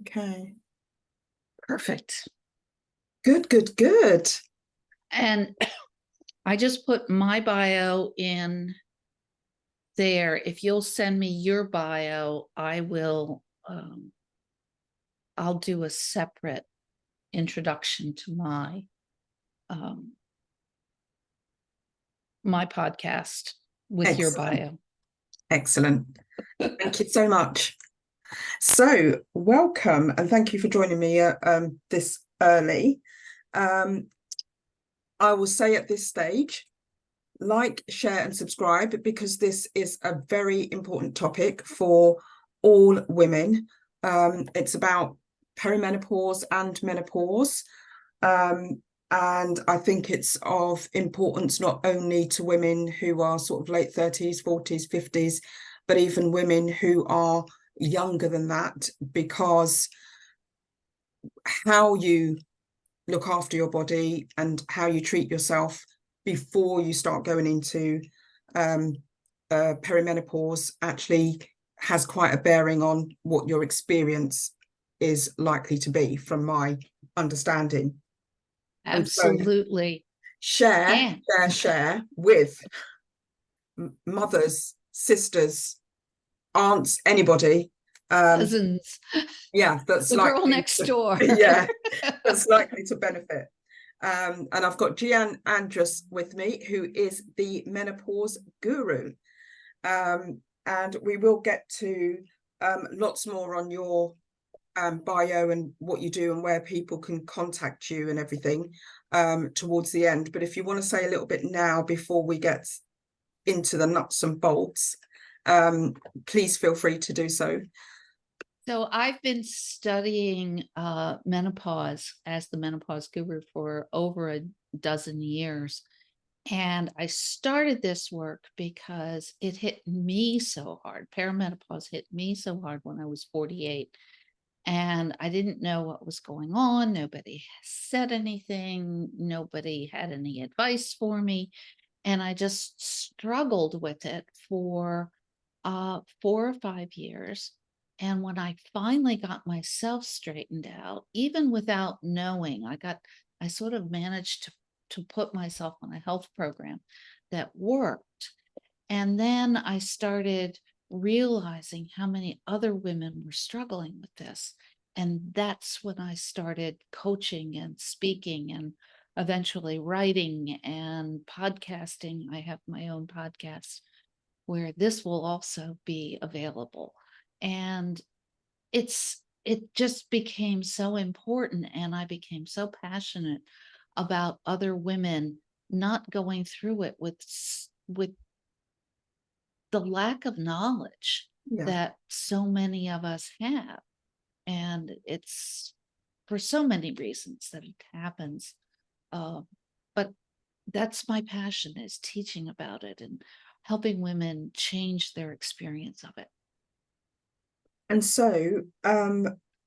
Okay. Perfect. Good, good, good. And I just put my bio in there. If you'll send me your bio, I will, I'll do a separate introduction to my podcast with your bio. Excellent. Thank you so much. So welcome and thank you for joining me this early. I will say at this stage, like, share and subscribe, because this is a very important topic for all women. It's about perimenopause and menopause. And I think it's of importance not only to women who are sort of late 30s, 40s, 50s, but even women who are younger than that, because how you look after your body and how you treat yourself before you start going into perimenopause actually has quite a bearing on what your experience is likely to be, from my understanding. Absolutely. Share with mothers, sisters, aunts, anybody. Cousins. Yeah, that's the girl next door. Yeah, that's likely to benefit. And I've got Jeanne Andrus with me, who is the Menopause Guru. And we will get to lots more on your bio and what you do and where people can contact you and everything towards the end. But if you want to say a little bit now before we get into the nuts and bolts, please feel free to do so. So I've been studying menopause as the Menopause Guru for over a dozen years. And I started this work because it hit me so hard. Perimenopause hit me so hard when I was 48. And I didn't know what was going on. Nobody said anything. Nobody had any advice for me. And I just struggled with it for 4 or 5 years. And when I finally got myself straightened out, even without knowing, I sort of managed to put myself on a health program that worked. And then I started realizing how many other women were struggling with this. And that's when I started coaching and speaking and eventually writing and podcasting. I have my own podcast where this will also be available. And it just became so important, and I became so passionate about other women not going through it with the lack of knowledge that so many of us have. And it's for so many reasons that it happens. But that's my passion, is teaching about it and helping women change their experience of it. And so,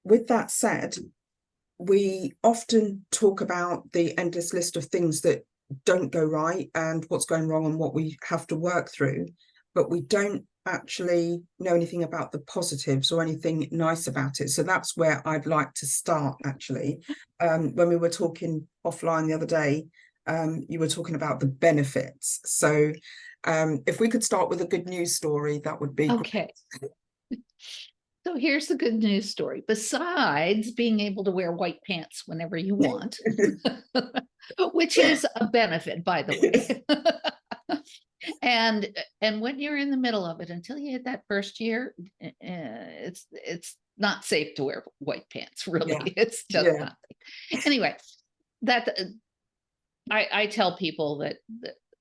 with that said, we often talk about the endless list of things that don't go right and what's going wrong and what we have to work through, but we don't actually know anything about the positives or anything nice about it. So that's where I'd like to start, actually. When we were talking offline the other day, you were talking about the benefits. So if we could start with a good news story, that would be okay. Great. So here's the good news story. Besides being able to wear white pants whenever you want, which is a benefit, by the way. And when you're in the middle of it, until you hit that first year, it's not safe to wear white pants, really. Yeah. It's just not safe. Anyway, that I tell people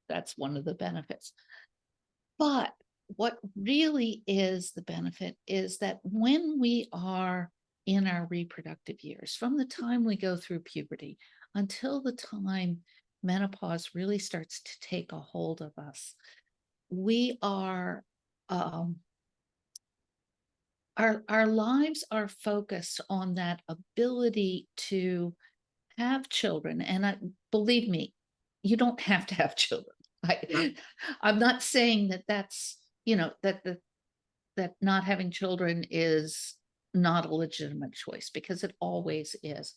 that's one of the benefits. But what really is the benefit is that when we are in our reproductive years, from the time we go through puberty until the time menopause really starts to take a hold of us, we are our lives are focused on that ability to have children. And believe me, you don't have to have children. I'm not saying that that's, that not having children is not a legitimate choice, because it always is.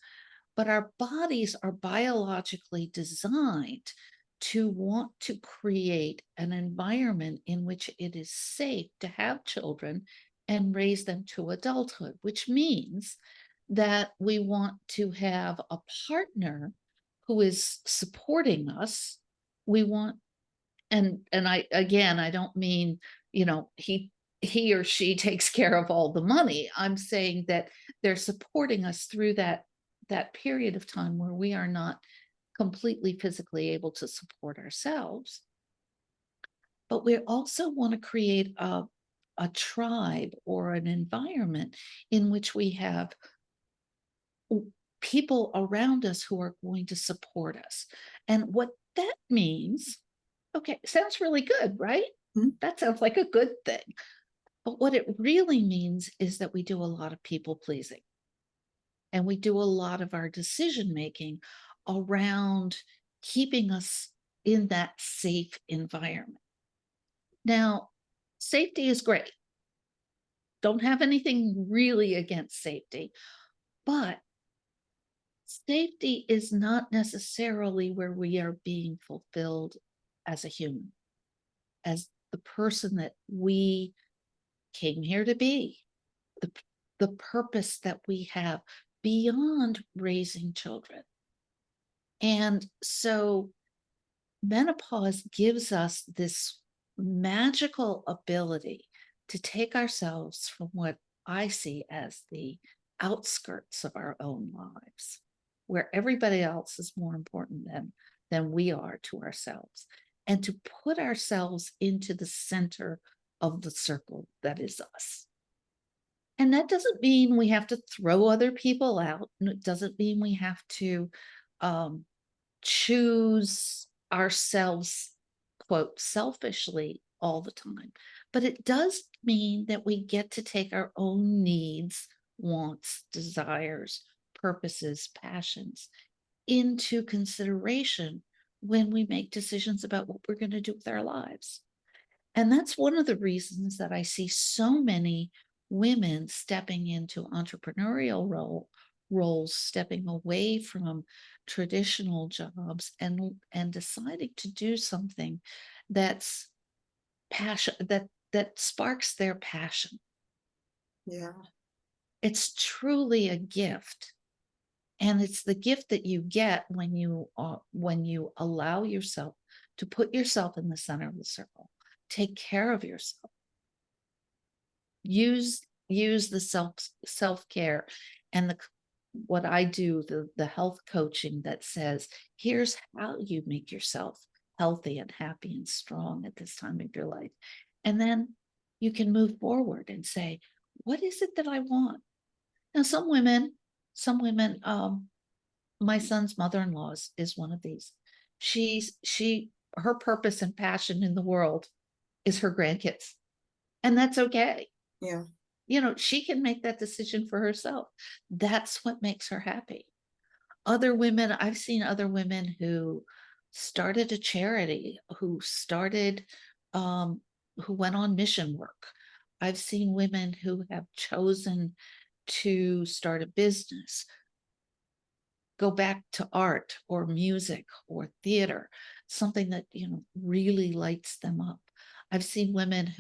But our bodies are biologically designed to want to create an environment in which it is safe to have children and raise them to adulthood, which means that we want to have a partner who is supporting us. We want, and I don't mean, he or she takes care of all the money. I'm saying that they're supporting us through that period of time where we are not completely physically able to support ourselves. But we also want to create a tribe or an environment in which we have people around us who are going to support us. And what that means, okay, sounds really good, right? Mm-hmm. That sounds like a good thing. But what it really means is that we do a lot of people pleasing. And we do a lot of our decision making around keeping us in that safe environment. Now, safety is great. Don't have anything really against safety, but safety is not necessarily where we are being fulfilled as a human, as the person that we came here to be, the purpose that we have beyond raising children. And so menopause gives us this magical ability to take ourselves from what I see as the outskirts of our own lives, where everybody else is more important than we are to ourselves, and to put ourselves into the center of the circle that is us. And that doesn't mean we have to throw other people out, and it doesn't mean we have to choose ourselves, quote, selfishly all the time. But it does mean that we get to take our own needs, wants, desires, purposes, passions into consideration when we make decisions about what we're going to do with our lives. And that's one of the reasons that I see so many women stepping into entrepreneurial roles, stepping away from traditional jobs and deciding to do something that's passion, that sparks their passion. Yeah. It's truly a gift. And it's the gift that you get when you allow yourself to put yourself in the center of the circle, take care of yourself, use the self-care and what I do, the health coaching that says, here's how you make yourself healthy and happy and strong at this time of your life. And then you can move forward and say, what is it that I want? Now, some women, my son's mother-in-law is one of these. Her purpose and passion in the world is her grandkids. And that's okay. Yeah. She can make that decision for herself. That's what makes her happy. I've seen other women who started a charity, who went on mission work. I've seen women who have chosen to start a business, go back to art or music or theater, something that, really lights them up. I've seen women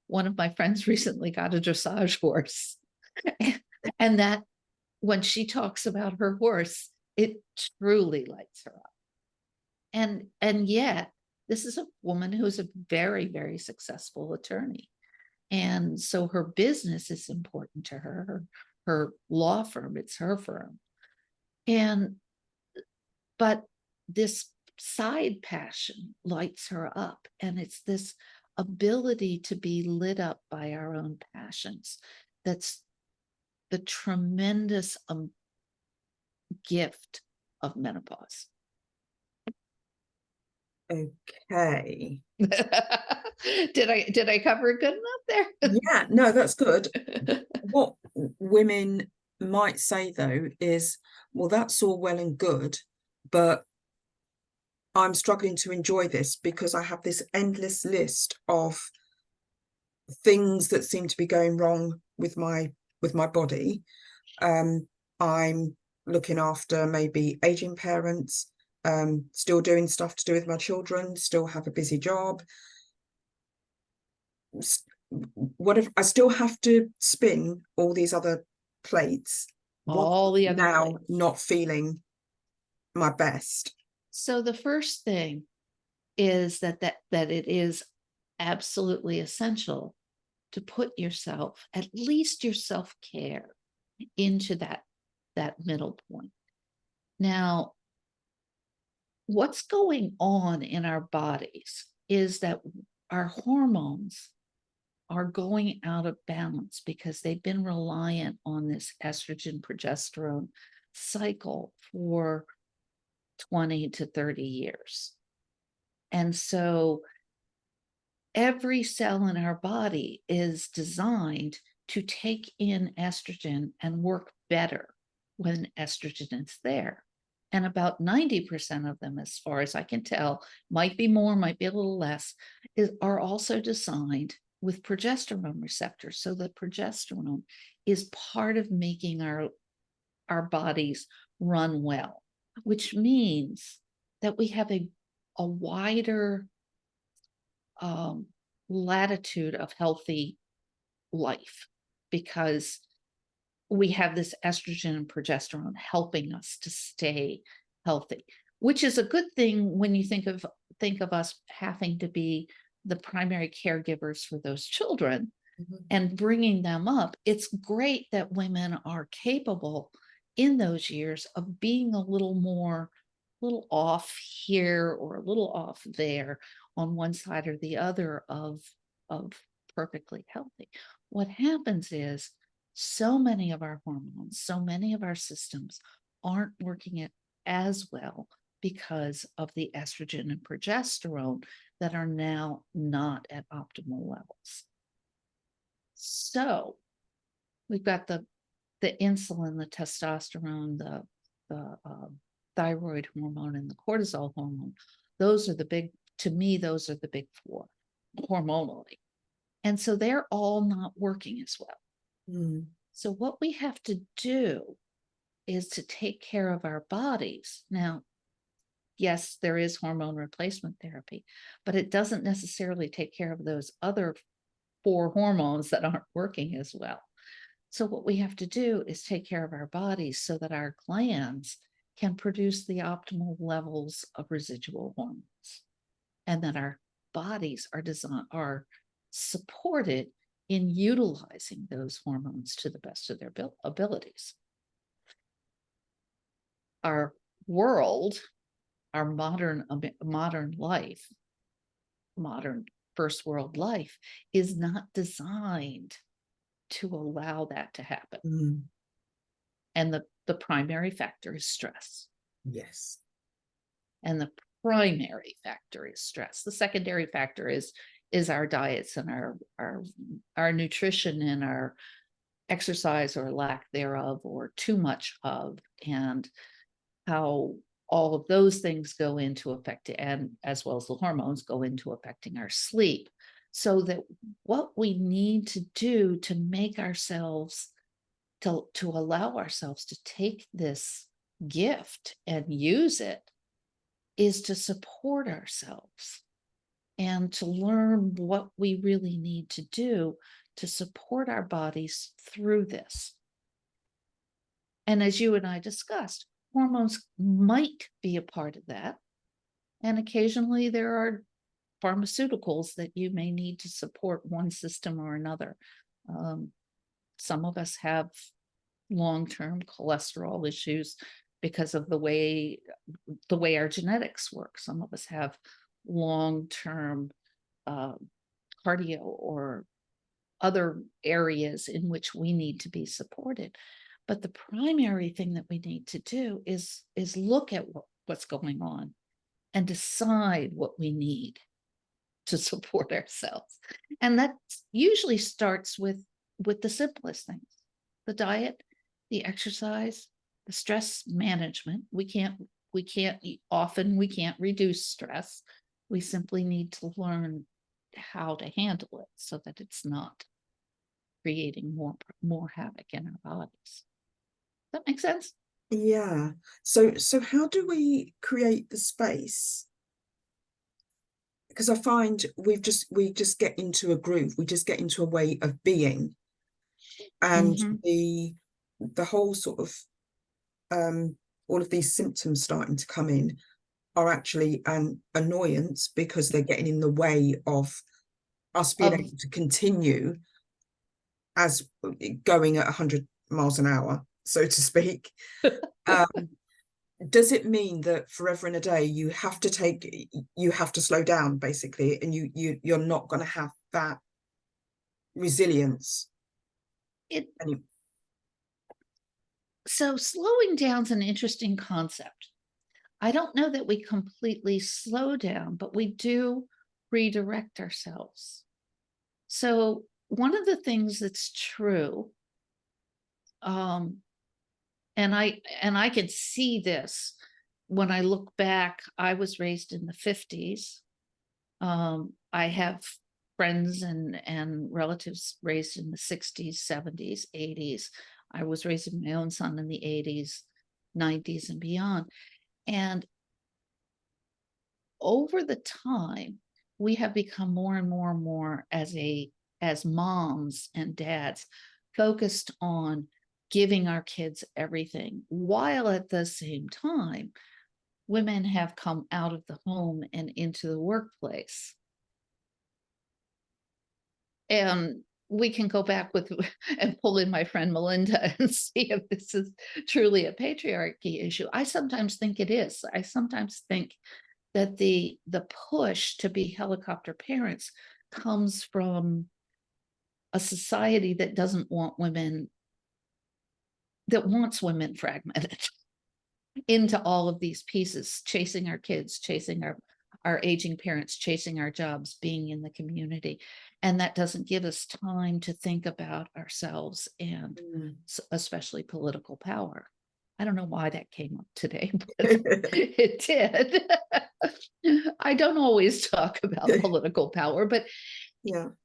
one of my friends recently got a dressage horse. And that when she talks about her horse, it truly lights her up. And yet, this is a woman who's a very, very successful attorney. And so her business is important to her, her law firm, it's her firm. But this side passion lights her up. And it's this ability to be lit up by our own passions that's the tremendous gift of menopause. Okay. Did I cover it good enough there? Yeah, no, that's good. What women might say though is, well, that's all well and good, but I'm struggling to enjoy this because I have this endless list of things that seem to be going wrong with my body. I'm looking after maybe aging parents, still doing stuff to do with my children, still have a busy job. What if I still have to spin all these other plates? All the other now plates. Not feeling my best. So the first thing is that it is absolutely essential to put yourself, at least your self-care, into that middle point. Now, what's going on in our bodies is that our hormones are going out of balance because they've been reliant on this estrogen progesterone cycle for 20 to 30 years. And so every cell in our body is designed to take in estrogen and work better when estrogen is there. And about 90% of them, as far as I can tell, might be more, might be a little less, are also designed with progesterone receptors. So the progesterone is part of making our bodies run well, which means that we have a wider latitude of healthy life, because we have this estrogen and progesterone helping us to stay healthy, which is a good thing when you think of us having to be the primary caregivers for those children and bringing them up. It's great that women are capable in those years of being a little off here or a little off there on one side or the other of perfectly healthy. What happens is so many of our hormones, so many of our systems aren't working as well because of the estrogen and progesterone that are now not at optimal levels. So we've got the insulin, the testosterone, the thyroid hormone, and the cortisol hormone. Those are the big four hormonally. And so they're all not working as well. So what we have to do is to take care of our bodies. Now, yes, there is hormone replacement therapy, but it doesn't necessarily take care of those other 4 hormones that aren't working as well. So what we have to do is take care of our bodies so that our glands can produce the optimal levels of residual hormones, and that our bodies are supported in utilizing those hormones to the best of their abilities. Our world, our modern life, modern first world life, is not designed to allow that to happen. And the primary factor is stress. Yes. And the primary factor is stress. The secondary factor is our diets and our nutrition and our exercise or lack thereof, or too much of, and how all of those things go into effect, and as well as the hormones go into affecting our sleep. So that what we need to do to make ourselves, to allow ourselves to take this gift and use it, is to support ourselves and to learn what we really need to do to support our bodies through this. And as you and I discussed, hormones might be a part of that. And occasionally there are pharmaceuticals that you may need to support one system or another. Some of us have long-term cholesterol issues because of the way our genetics work. Some of us have long-term cardio or other areas in which we need to be supported. But the primary thing that we need to do is look at what's going on and decide what we need to support ourselves. And that usually starts with the simplest things: the diet, the exercise, the stress management. We can't reduce stress. We simply need to learn how to handle it so that it's not creating more havoc in our bodies. Does that make sense? Yeah. So how do we create the space? Because I find we just get into a groove, we just get into a way of being, and the whole sort of all of these symptoms starting to come in are actually an annoyance, because they're getting in the way of us being able to continue as going at 100 miles an hour, so to speak. Does it mean that forever in a day you have to slow down, basically, and you're not going to have that resilience? So slowing down is an interesting concept. I don't know that we completely slow down, but we do redirect ourselves. So one of the things that's true, and I can see this when I look back. I was raised in the 50s. I have friends and relatives raised in the 60s, 70s, 80s. I was raising my own son in the 80s, 90s, and beyond. And over the time, we have become more and more and more as moms and dads focused on giving our kids everything, while at the same time, women have come out of the home and into the workplace. And we can go back with and pull in my friend Melinda and see if this is truly a patriarchy issue. I sometimes think it is. I sometimes think that the push to be helicopter parents comes from a society that doesn't want women, that wants women fragmented into all of these pieces, chasing our kids, chasing our aging parents, chasing our jobs, being in the community. And that doesn't give us time to think about ourselves and especially political power. I don't know why that came up today, but it did. I don't always talk about political power, but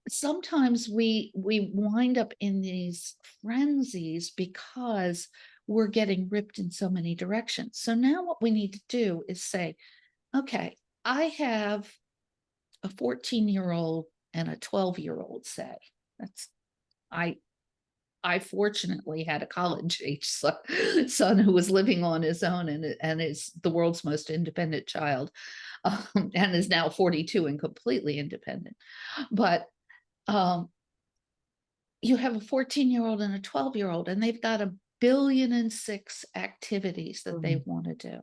sometimes we wind up in these frenzies because we're getting ripped in so many directions. So now what we need to do is say, okay, I have a 14-year-old and a 12-year-old, say. That's I fortunately had a college-age son who was living on his own and is the world's most independent child, and is now 42 and completely independent. But you have a 14-year-old and a 12-year-old, and they've got 1.6 billion activities that they want to do.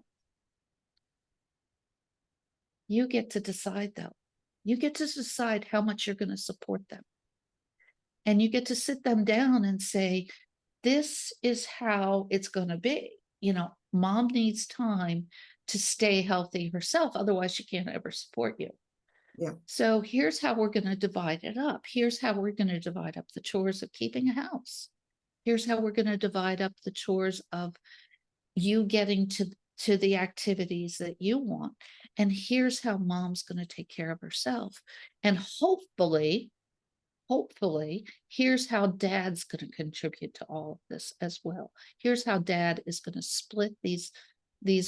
You get to decide, though. You get to decide how much you're going to support them. And you get to sit them down and say, this is how it's going to be. You know, mom needs time to stay healthy herself. Otherwise, she can't ever support you. Yeah. So here's how we're going to divide it up. Here's how we're going to divide up the chores of keeping a house. Here's how we're going to divide up the chores of you getting to the activities that you want. And here's how mom's going to take care of herself. And hopefully, here's how dad's going to contribute to all of this as well. Here's how dad is going to split these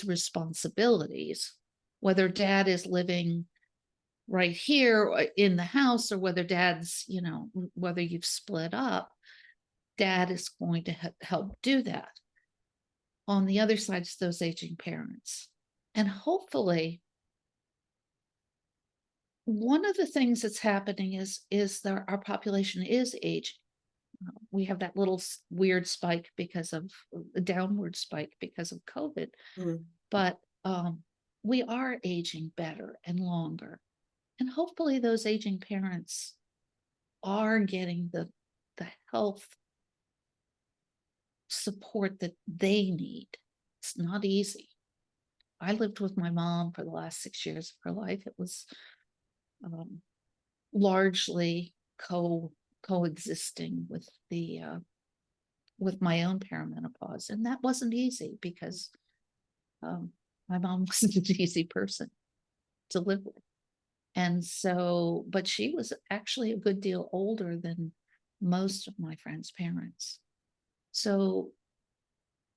responsibilities, whether dad is living right here in the house or whether dad's, you know, whether you've split up, dad is going to help do that. On the other side is those aging parents. And hopefully, one of the things that's happening is that our population is aging. We have that little weird spike because of a downward spike because of COVID, but we are aging better and longer. And hopefully those aging parents are getting the health support that they need. It's not easy. I lived with my mom for the last 6 years of her life. It was largely coexisting with with my own perimenopause, and that wasn't easy because my mom wasn't an easy person to live with. And so, but she was actually a good deal older than most of my friends' parents. So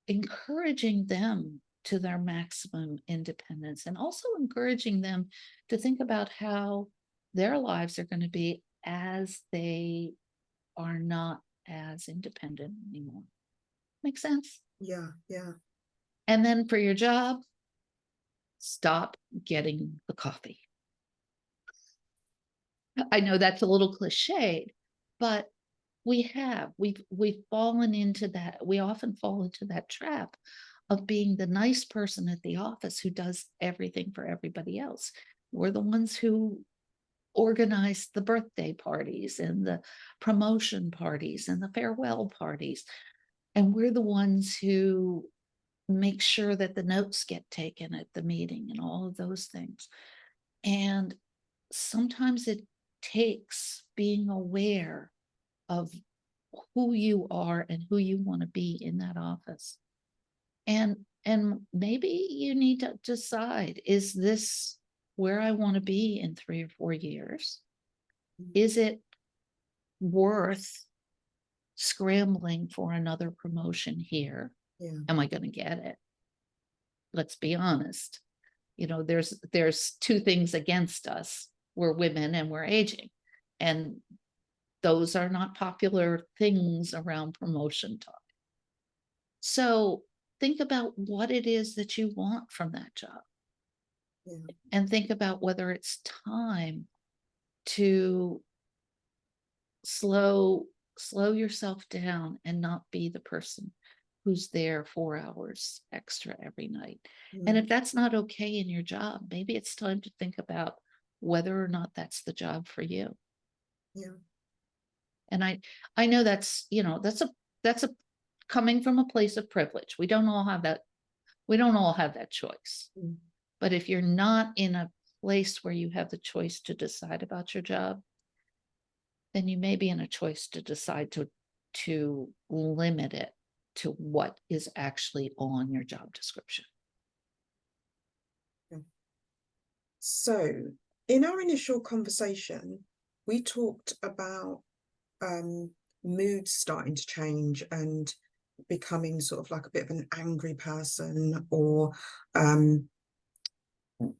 encouraging them to their maximum independence, and also encouraging them to think about how their lives are going to be as they are not as independent anymore. Make sense? Yeah, yeah. And then for your job, stop getting the coffee. I know that's a little cliched, but we've fallen into that. We often fall into that trap of being the nice person at the office who does everything for everybody else. We're the ones who organize the birthday parties and the promotion parties and the farewell parties. And we're the ones who make sure that the notes get taken at the meeting and all of those things. And sometimes it takes being aware of who you are and who you want to be in that office. And maybe you need to decide, is this where I want to be in 3 or 4 years? Is it worth scrambling for another promotion here? Yeah. Am I going to get it? Let's be honest. There's two things against us. We're women and we're aging. And those are not popular things around promotion talk. So think about what it is that you want from that job. Yeah. And think about whether it's time to slow yourself down and not be the person who's there 4 hours extra every night. And if that's not okay in your job, maybe it's time to think about whether or not that's the job for you. Yeah. And I know that's a coming from a place of privilege. We don't all have that choice. But if you're not in a place where you have the choice to decide about your job, then you may be in a choice to decide to limit it to what is actually on your job description. So in our initial conversation, we talked about moods starting to change and becoming sort of like a bit of an angry person, or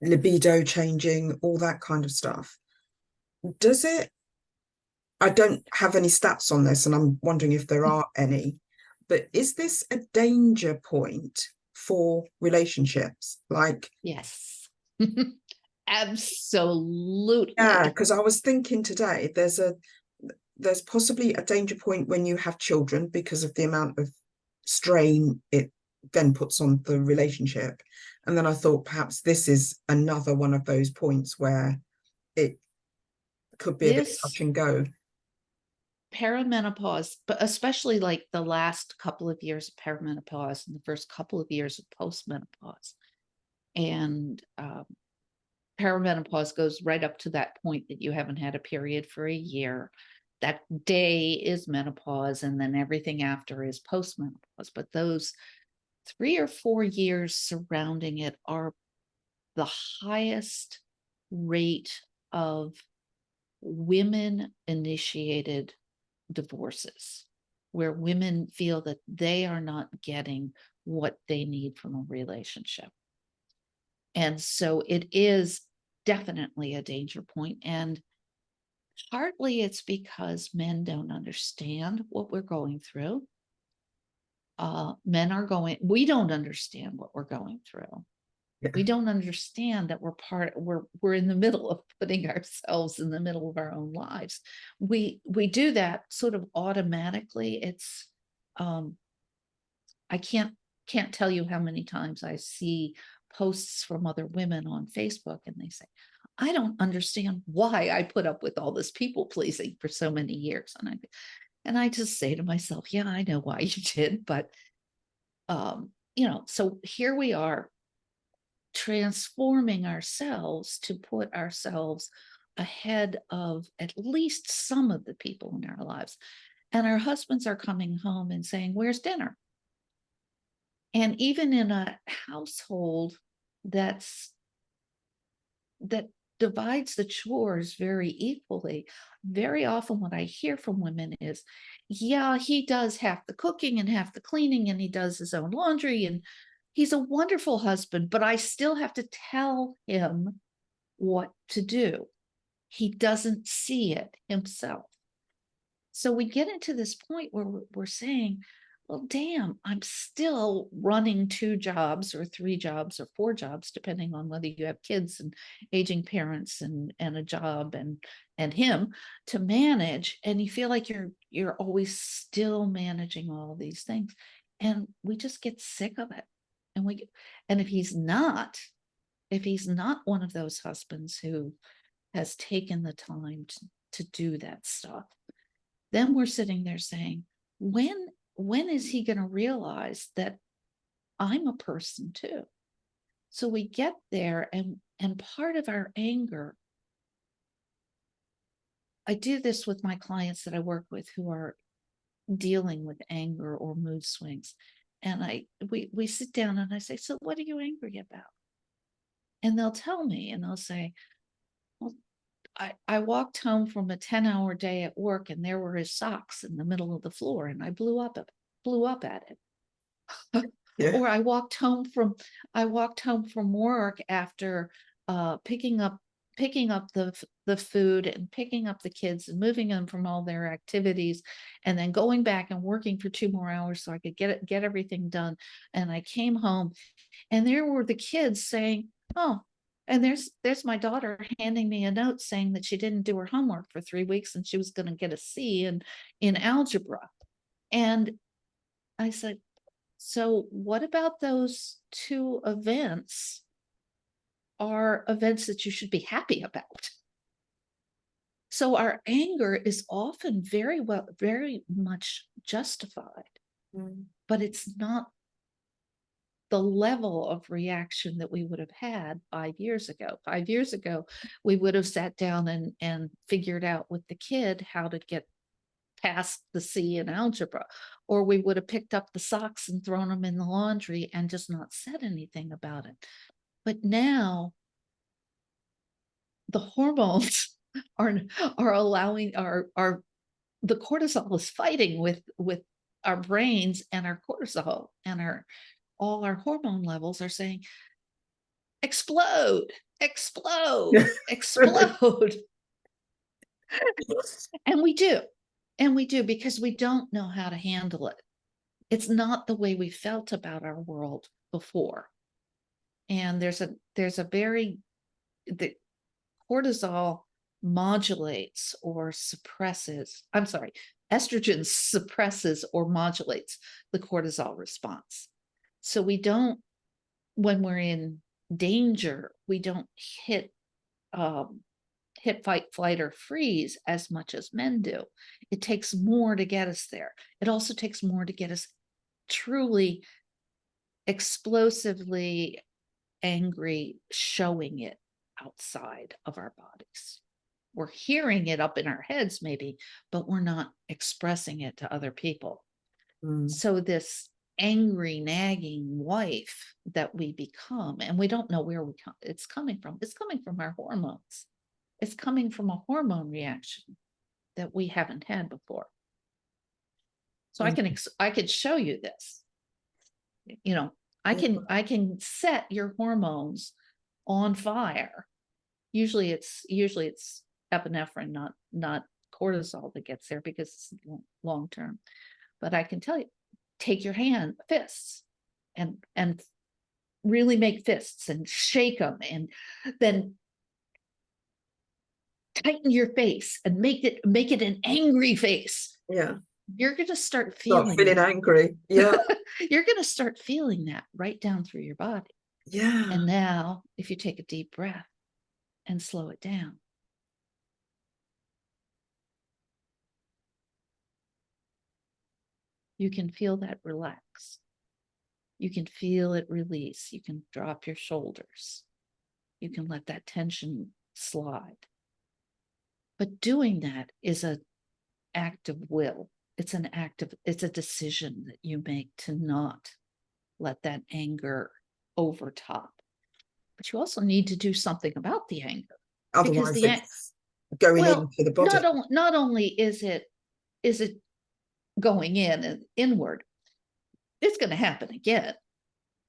libido changing, all that kind of stuff. Does it, I don't have any stats on this and I'm wondering if there are any, but is this a danger point for relationships? Like, Yes. Absolutely. yeah, because I was thinking today there's possibly a danger point when you have children because of the amount of strain it then puts on the relationship. And then I thought perhaps this is another one of those points where it could be a bit touch and go. Perimenopause, but especially like the last couple of years of perimenopause and the first couple of years of postmenopause. And perimenopause goes right up to that point that you haven't had a period for a year. That day is menopause, and then everything after is postmenopause. But those 3 or 4 years surrounding it are the highest rate of women-initiated divorces, where women feel that they are not getting what they need from a relationship. And so it is definitely a danger point. And partly it's because men don't understand what we're going through. We don't understand what we're going through. Yeah. We don't understand that we're in the middle of putting ourselves in the middle of our own lives. We do that sort of automatically. It's I can't tell you how many times I see posts from other women on Facebook and they say, I don't understand why I put up with all this people pleasing for so many years. And I just say to myself, yeah, I know why you did, but so here we are transforming ourselves to put ourselves ahead of at least some of the people in our lives. And our husbands are coming home and saying, where's dinner? And even in a household that divides the chores very equally. Very often what I hear from women is, yeah, he does half the cooking and half the cleaning, and he does his own laundry, and he's a wonderful husband, but I still have to tell him what to do. He doesn't see it himself. So we get into this point where we're saying, well, damn, I'm still running 2 jobs or 3 jobs or 4 jobs, depending on whether you have kids and aging parents and a job and him to manage. And you feel like you're always still managing all of these things. And we just get sick of it. And if he's not one of those husbands who has taken the time to do that stuff, then we're sitting there saying, when is he going to realize that I'm a person too? So we get there, and part of our anger, I do this with my clients that I work with who are dealing with anger or mood swings. And we sit down and I say, so what are you angry about? And they'll tell me, and they'll say, well, I walked home from a 10-hour day at work, and there were his socks in the middle of the floor, and I blew up at it. Yeah. Or I walked home from work after picking up the food and picking up the kids and moving them from all their activities, and then going back and working for 2 more hours so I could get everything done. And I came home, and there were the kids saying, oh, and there's my daughter handing me a note saying that she didn't do her homework for 3 weeks and she was going to get a C in algebra. And I said, so what about those 2 events are events that you should be happy about? So our anger is often very much justified, but it's not the level of reaction that we would have had 5 years ago. 5 years ago, we would have sat down and figured out with the kid how to get past the C in algebra, or we would have picked up the socks and thrown them in the laundry and just not said anything about it. But now the hormones are allowing the cortisol is fighting with our brains, and our cortisol and all our hormone levels are saying, explode, explode, explode. And we do because we don't know how to handle it. It's not the way we felt about our world before. And the cortisol modulates or suppresses, estrogen suppresses or modulates the cortisol response. So when we're in danger, we don't hit fight, flight, or freeze as much as men do. It takes more to get us there. It also takes more to get us truly explosively angry, showing it outside of our bodies. We're hearing it up in our heads maybe, but we're not expressing it to other people. So this angry, nagging wife that we become, and we don't know where it's coming from. It's coming from our hormones. It's coming from a hormone reaction that we haven't had before. So I could show you this. I can set your hormones on fire. Usually it's epinephrine, not cortisol that gets there because it's long term. But I can tell you, take your fists, and really make fists and shake them, and then tighten your face and make it an angry face. Yeah. You're going to start feeling angry. Yeah. You're going to start feeling that right down through your body. Yeah. And now if you take a deep breath and slow it down, you can feel that relax. You can feel it release. You can drop your shoulders. You can let that tension slide. But doing that is an act of will. It's a decision that you make to not let that anger overtop. But you also need to do something about the anger. because Otherwise it's going well, into the body. not only is it going in and inward, it's going to happen again.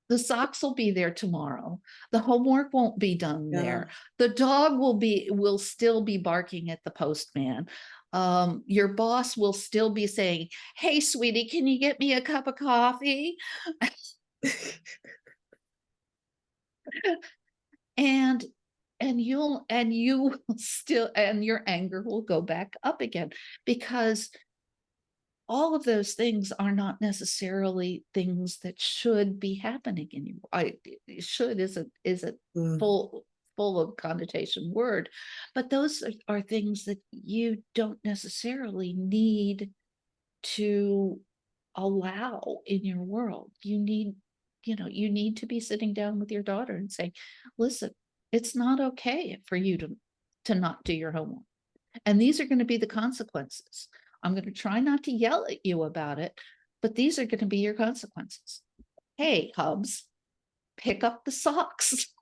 The socks will be there tomorrow. The homework won't be done there. The dog will still be barking at the postman. Your boss will still be saying, "Hey, sweetie, can you get me a cup of coffee?" and you will still, and your anger will go back up again, because all of those things are not necessarily things that should be happening anymore. Should is a full of connotation word, but those are things that you don't necessarily need to allow in your world. You need to be sitting down with your daughter and saying, listen, it's not okay for you to not do your homework, and these are going to be the consequences. I'm going to try not to yell at you about it, but these are going to be your consequences. Hey, Hubs, pick up the socks.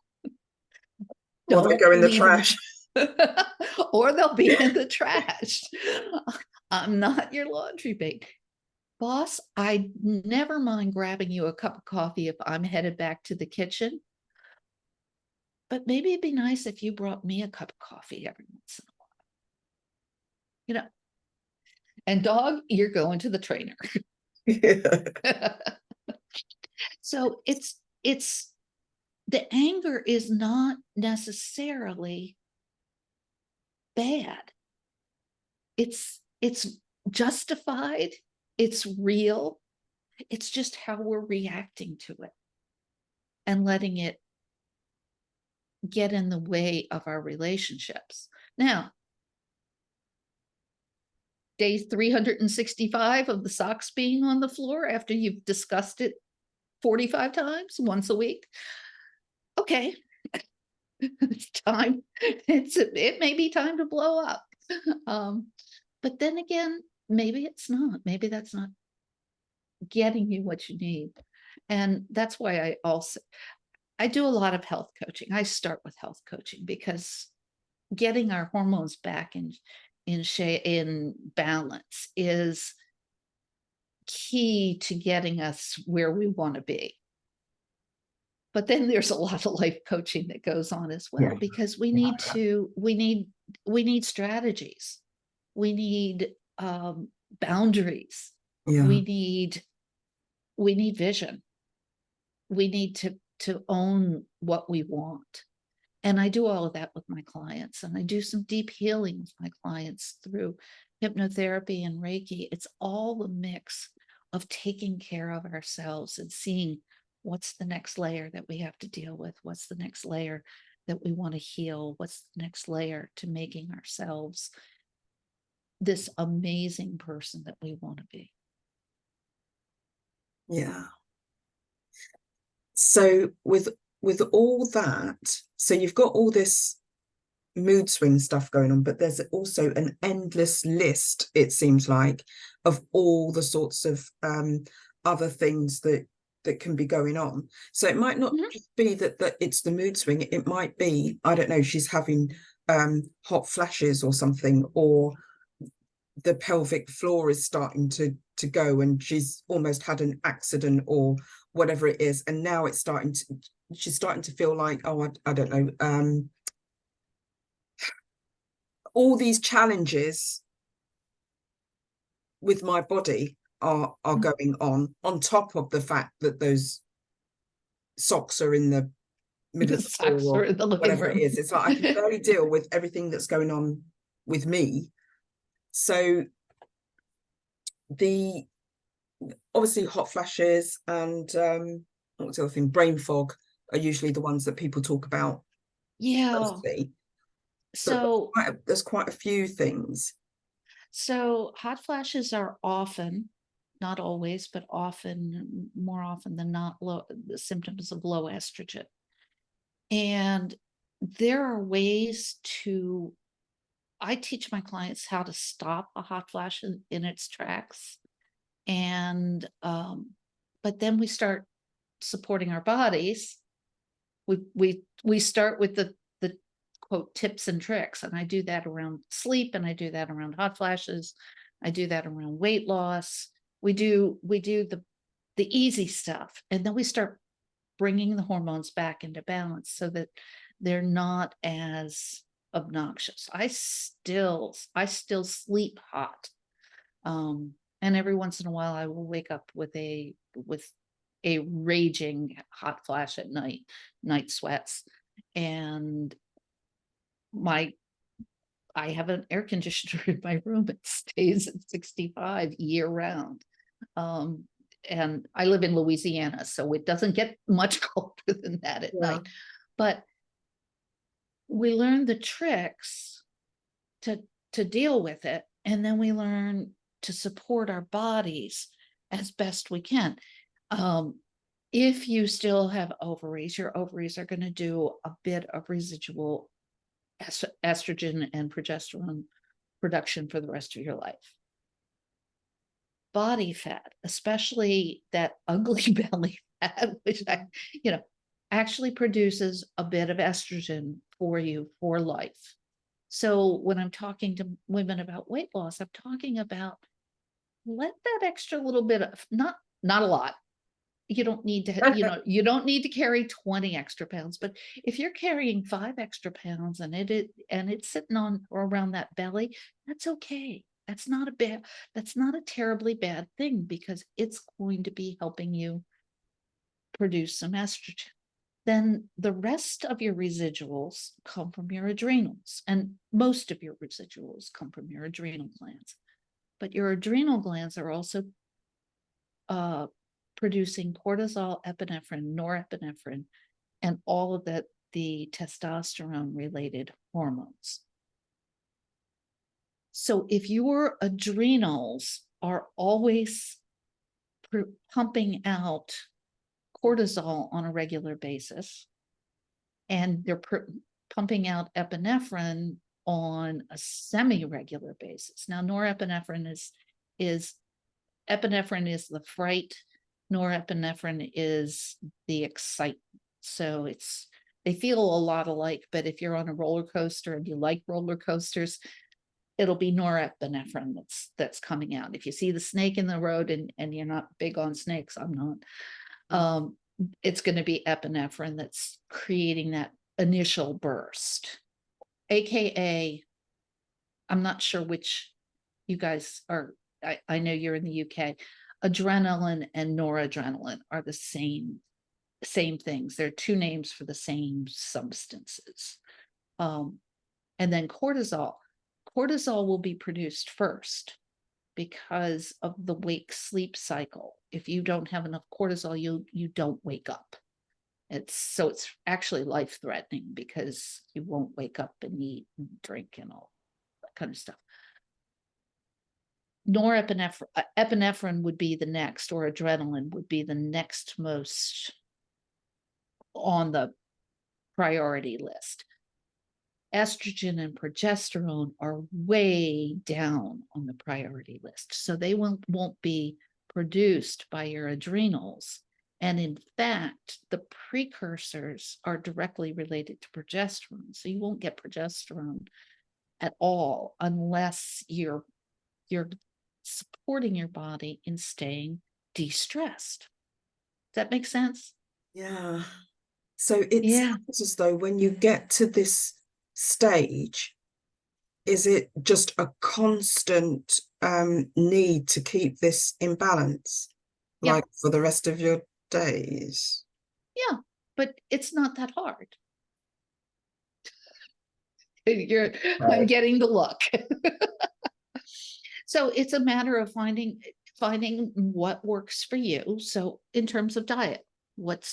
Or they go in the trash. Or they'll be in the trash. I'm not your laundry mate. Boss, I never mind grabbing you a cup of coffee if I'm headed back to the kitchen. But maybe it'd be nice if you brought me a cup of coffee every once in a while. And dog, you're going to the trainer. So it's the anger is not necessarily bad. It's justified. It's real. It's just how we're reacting to it and letting it get in the way of our relationships. Now, day 365 of the socks being on the floor after you've discussed it 45 times once a week. Okay. It's time. It may be time to blow up. But then again, maybe it's not. Maybe that's not getting you what you need. And that's why I do a lot of health coaching. I start with health coaching because getting our hormones back in balance is key to getting us where we want to be. But then there's a lot of life coaching that goes on as well, because we need strategies. We need boundaries. We need vision. We need to own what we want. And I do all of that with my clients, and I do some deep healing with my clients through hypnotherapy and Reiki. It's all a mix of taking care of ourselves and seeing what's the next layer that we have to deal with, what's the next layer that we want to heal, what's the next layer to making ourselves this amazing person that we want to be. Yeah. So with all that, so you've got all this mood swing stuff going on, but there's also an endless list, it seems like, of all the sorts of other things that can be going on. So it might not just be that it's the mood swing. It might be, I don't know, she's having hot flashes or something, or the pelvic floor is starting to go and she's almost had an accident or whatever it is, and now she's starting to feel like, oh, I don't know, all these challenges with my body are going on top of the fact that those socks are in the middle of the floor or whatever it is. It's like I can barely deal with everything that's going on with me. So obviously hot flashes and what's the other thing, brain fog are usually the ones that people talk about mostly. So there's quite a few things. So hot flashes are often, not always, but often, more often than not, the symptoms of low estrogen. And there are ways I teach my clients how to stop a hot flash in its tracks. And, but then we start supporting our bodies. We start with the quote tips and tricks. And I do that around sleep, and I do that around hot flashes. I do that around weight loss. We do the easy stuff. And then we start bringing the hormones back into balance so that they're not as obnoxious. I still sleep hot. And every once in a while I will wake up with a raging hot flash at night sweats. And I have an air conditioner in my room. It stays at 65 year round. And I live in Louisiana, so it doesn't get much colder than that at night. But we learn the tricks to deal with it, and then we learn to support our bodies as best we can. If you still have ovaries, your ovaries are going to do a bit of residual estrogen and progesterone production for the rest of your life. Body fat, especially that ugly belly fat, which actually produces a bit of estrogen for you for life. So when I'm talking to women about weight loss, I'm talking about let that extra little bit of, not a lot. You don't need to, you don't need to carry 20 extra pounds, but if you're carrying 5 extra pounds and it's sitting on or around that belly, that's okay. That's not a terribly bad thing, because it's going to be helping you produce some estrogen. Then the rest of your residuals come from your adrenals, and most of your residuals come from your adrenal glands. But your adrenal glands are also producing cortisol, epinephrine, norepinephrine, and all of the testosterone related hormones. So if your adrenals are always pumping out cortisol on a regular basis, and they're pumping out epinephrine on a semi-regular basis. Now, norepinephrine is epinephrine is the fright, norepinephrine is the excitement. So they feel a lot alike, but if you're on a roller coaster and you like roller coasters, it'll be norepinephrine that's coming out. If you see the snake in the road and you're not big on snakes, I'm not, it's going to be epinephrine that's creating that initial burst. AKA, I'm not sure which you guys are, I know you're in the UK, adrenaline and noradrenaline are the same things. They're two names for the same substances. And then cortisol will be produced first because of the wake sleep cycle. If you don't have enough cortisol, you don't wake up. It's actually life threatening, because you won't wake up and eat and drink and all that kind of stuff. Epinephrine would be the next, or adrenaline would be the next most on the priority list. Estrogen and progesterone are way down on the priority list, so they won't be produced by your adrenals. And in fact, the precursors are directly related to progesterone, so you won't get progesterone at all unless you're supporting your body in staying de-stressed. Does that make sense? Yeah. So it sounds as though when you get to this stage, is it just a constant need to keep this in balance, like for the rest of your days? Yeah, but it's not that hard. I'm getting the look. So it's a matter of finding what works for you. So in terms of diet, what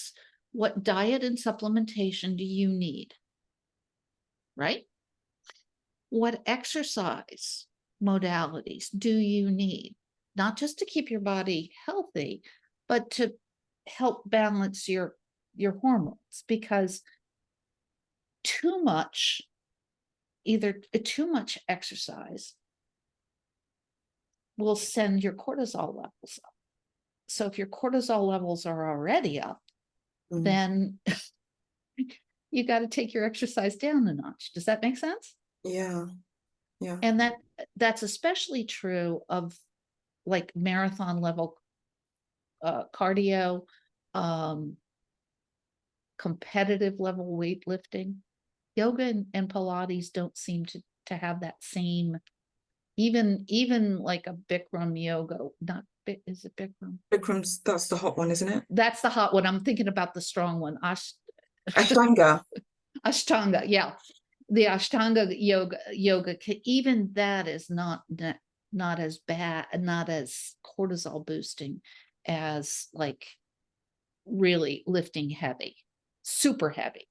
diet and supplementation do you need? Right? What exercise modalities do you need? Not just to keep your body healthy, but to help balance your hormones, because too much exercise will send your cortisol levels up. So if your cortisol levels are already up, then you got to take your exercise down a notch. Does that make sense? Yeah. Yeah. And that's especially true of like marathon level cardio, competitive level weightlifting. Yoga and Pilates don't seem to have that same, even like a Bikram yoga, not is it Bikram? Bikram's, that's the hot one, isn't it? That's the hot one. I'm thinking about the strong one. Ashtanga. Ashtanga, yeah. The Ashtanga yoga, even that is not as bad, not as cortisol boosting as like really lifting heavy, super heavy,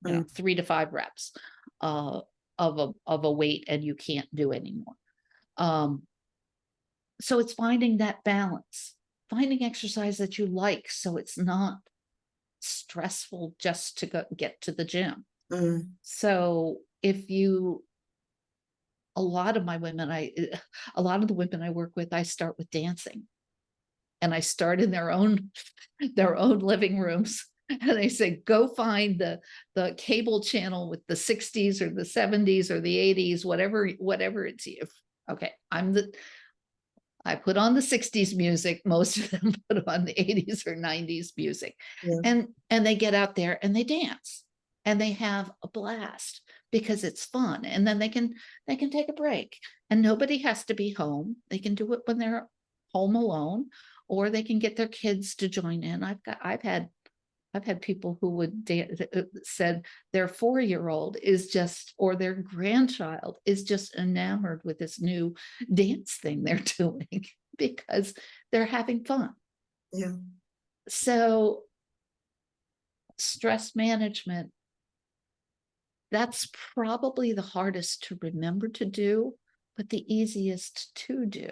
3 to 5 reps of a weight, and you can't do anymore. So it's finding that balance, finding exercise that you like, so it's not stressful just to get to the gym. So a lot of the women I work with, I start with dancing, and I start in their own living rooms, and I say, go find the cable channel with the 60s or the 70s or the 80s, whatever it's you. Okay, I put on the 60s music. Most of them put on the 80s or 90s music. Yeah. And they get out there and they dance and they have a blast because it's fun. And then they can take a break, and nobody has to be home. They can do it when they're home alone, or they can get their kids to join in. I've had people who would said their 4-year-old is just, or their grandchild is just enamored with this new dance thing they're doing because they're having fun. Yeah. So stress management, that's probably the hardest to remember to do, but the easiest to do,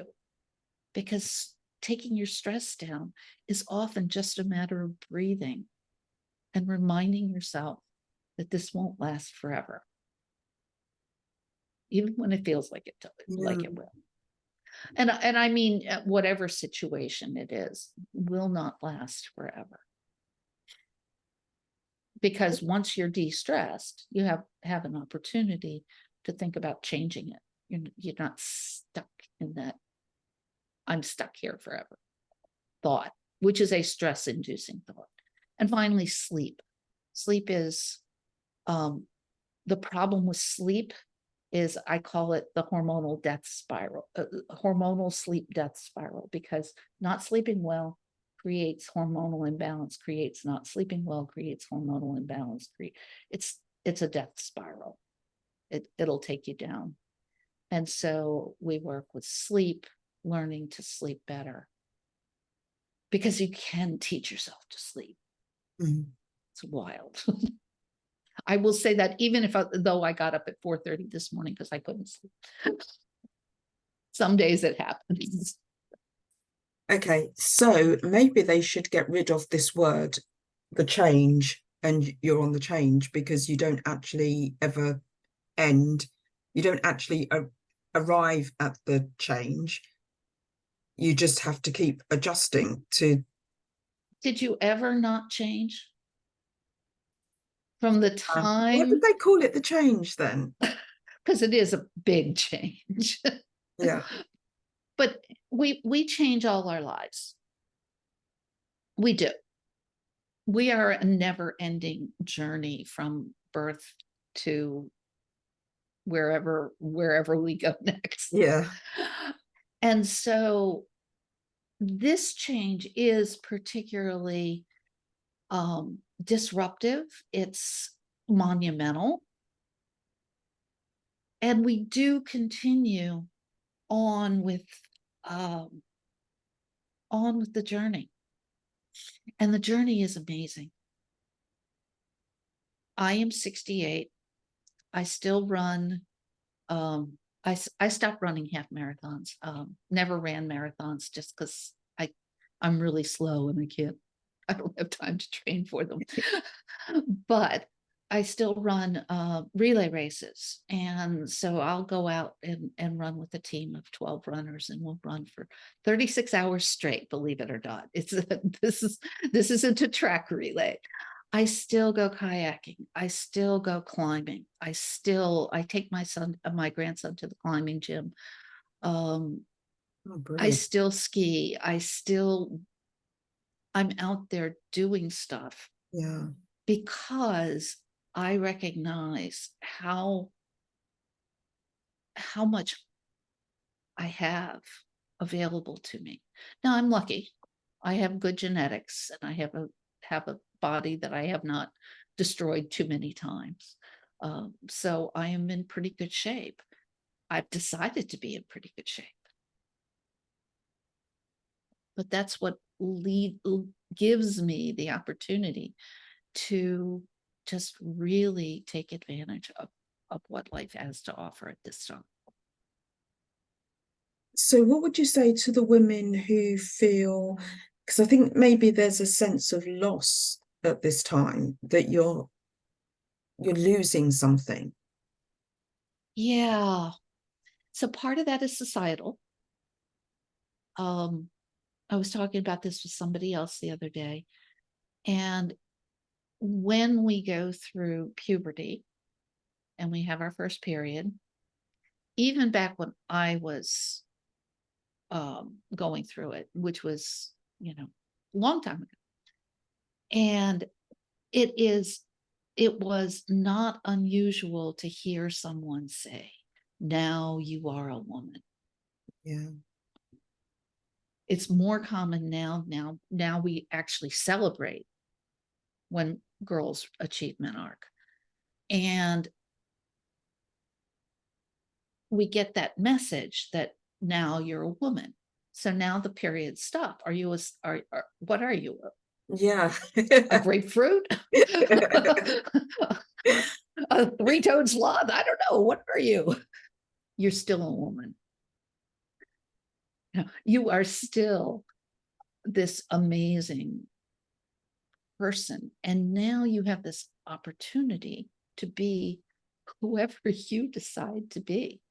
because taking your stress down is often just a matter of breathing and reminding yourself that this won't last forever, even when it feels like it will. And I mean, whatever situation it is, will not last forever. Because once you're de-stressed, you have an opportunity to think about changing it. You're not stuck in that I'm stuck here forever thought, which is a stress-inducing thought. And finally, sleep. Sleep is the problem with sleep is, I call it the hormonal death spiral, hormonal sleep death spiral, because not sleeping well creates hormonal imbalance, creates not sleeping well, creates hormonal imbalance. It's a death spiral. It'll take you down. And so we work with sleep, learning to sleep better, because you can teach yourself to sleep. It's wild. I will say that even though I got up at 4:30 this morning because I couldn't sleep. Some days it happens. Okay, so maybe they should get rid of this word, the change, and you're on the change, because you don't actually ever end. You don't actually arrive at the change. You just have to keep adjusting to. Did you ever not change? From the Why time, did they call it the change then? because it is a big change. Yeah. But we change all our lives. We do. We are a never-ending journey from birth to wherever we go next. Yeah. And so this change is particularly disruptive. It's monumental. And we do continue on with the journey. And the journey is amazing. I am 68. I still run. I stopped running half marathons. Never ran marathons just because I'm really slow and I don't have time to train for them. But I still run relay races. And so I'll go out and run with a team of 12 runners, and we'll run for 36 hours straight, believe it or not. This isn't a track relay. I still go kayaking. I still go climbing. I take my grandson to the climbing gym. Oh, I brilliant. still ski. I'm out there doing stuff Yeah. because I recognize how much I have available to me. Now I'm lucky. I have good genetics and I have a body that I have not destroyed too many times. So I am in pretty good shape. I've decided to be in pretty good shape. But that's what gives me the opportunity to just really take advantage of what life has to offer at this time. So what would you say to the women who feel, because I think maybe there's a sense of loss at this time, that you're losing something? Yeah. So part of that is societal. I was talking about this with somebody else the other day. And when we go through puberty and we have our first period, even back when I was going through it, which was, a long time ago. And it was not unusual to hear someone say, now you are a woman. Yeah. It's more common now. Now we actually celebrate when girls achieve menarche. And we get that message that now you're a woman. So now the periods stop. Are you what are you? Yeah. A grapefruit? A three-toed sloth? I don't know. What are you? You're still a woman. You are still this amazing person. And now you have this opportunity to be whoever you decide to be.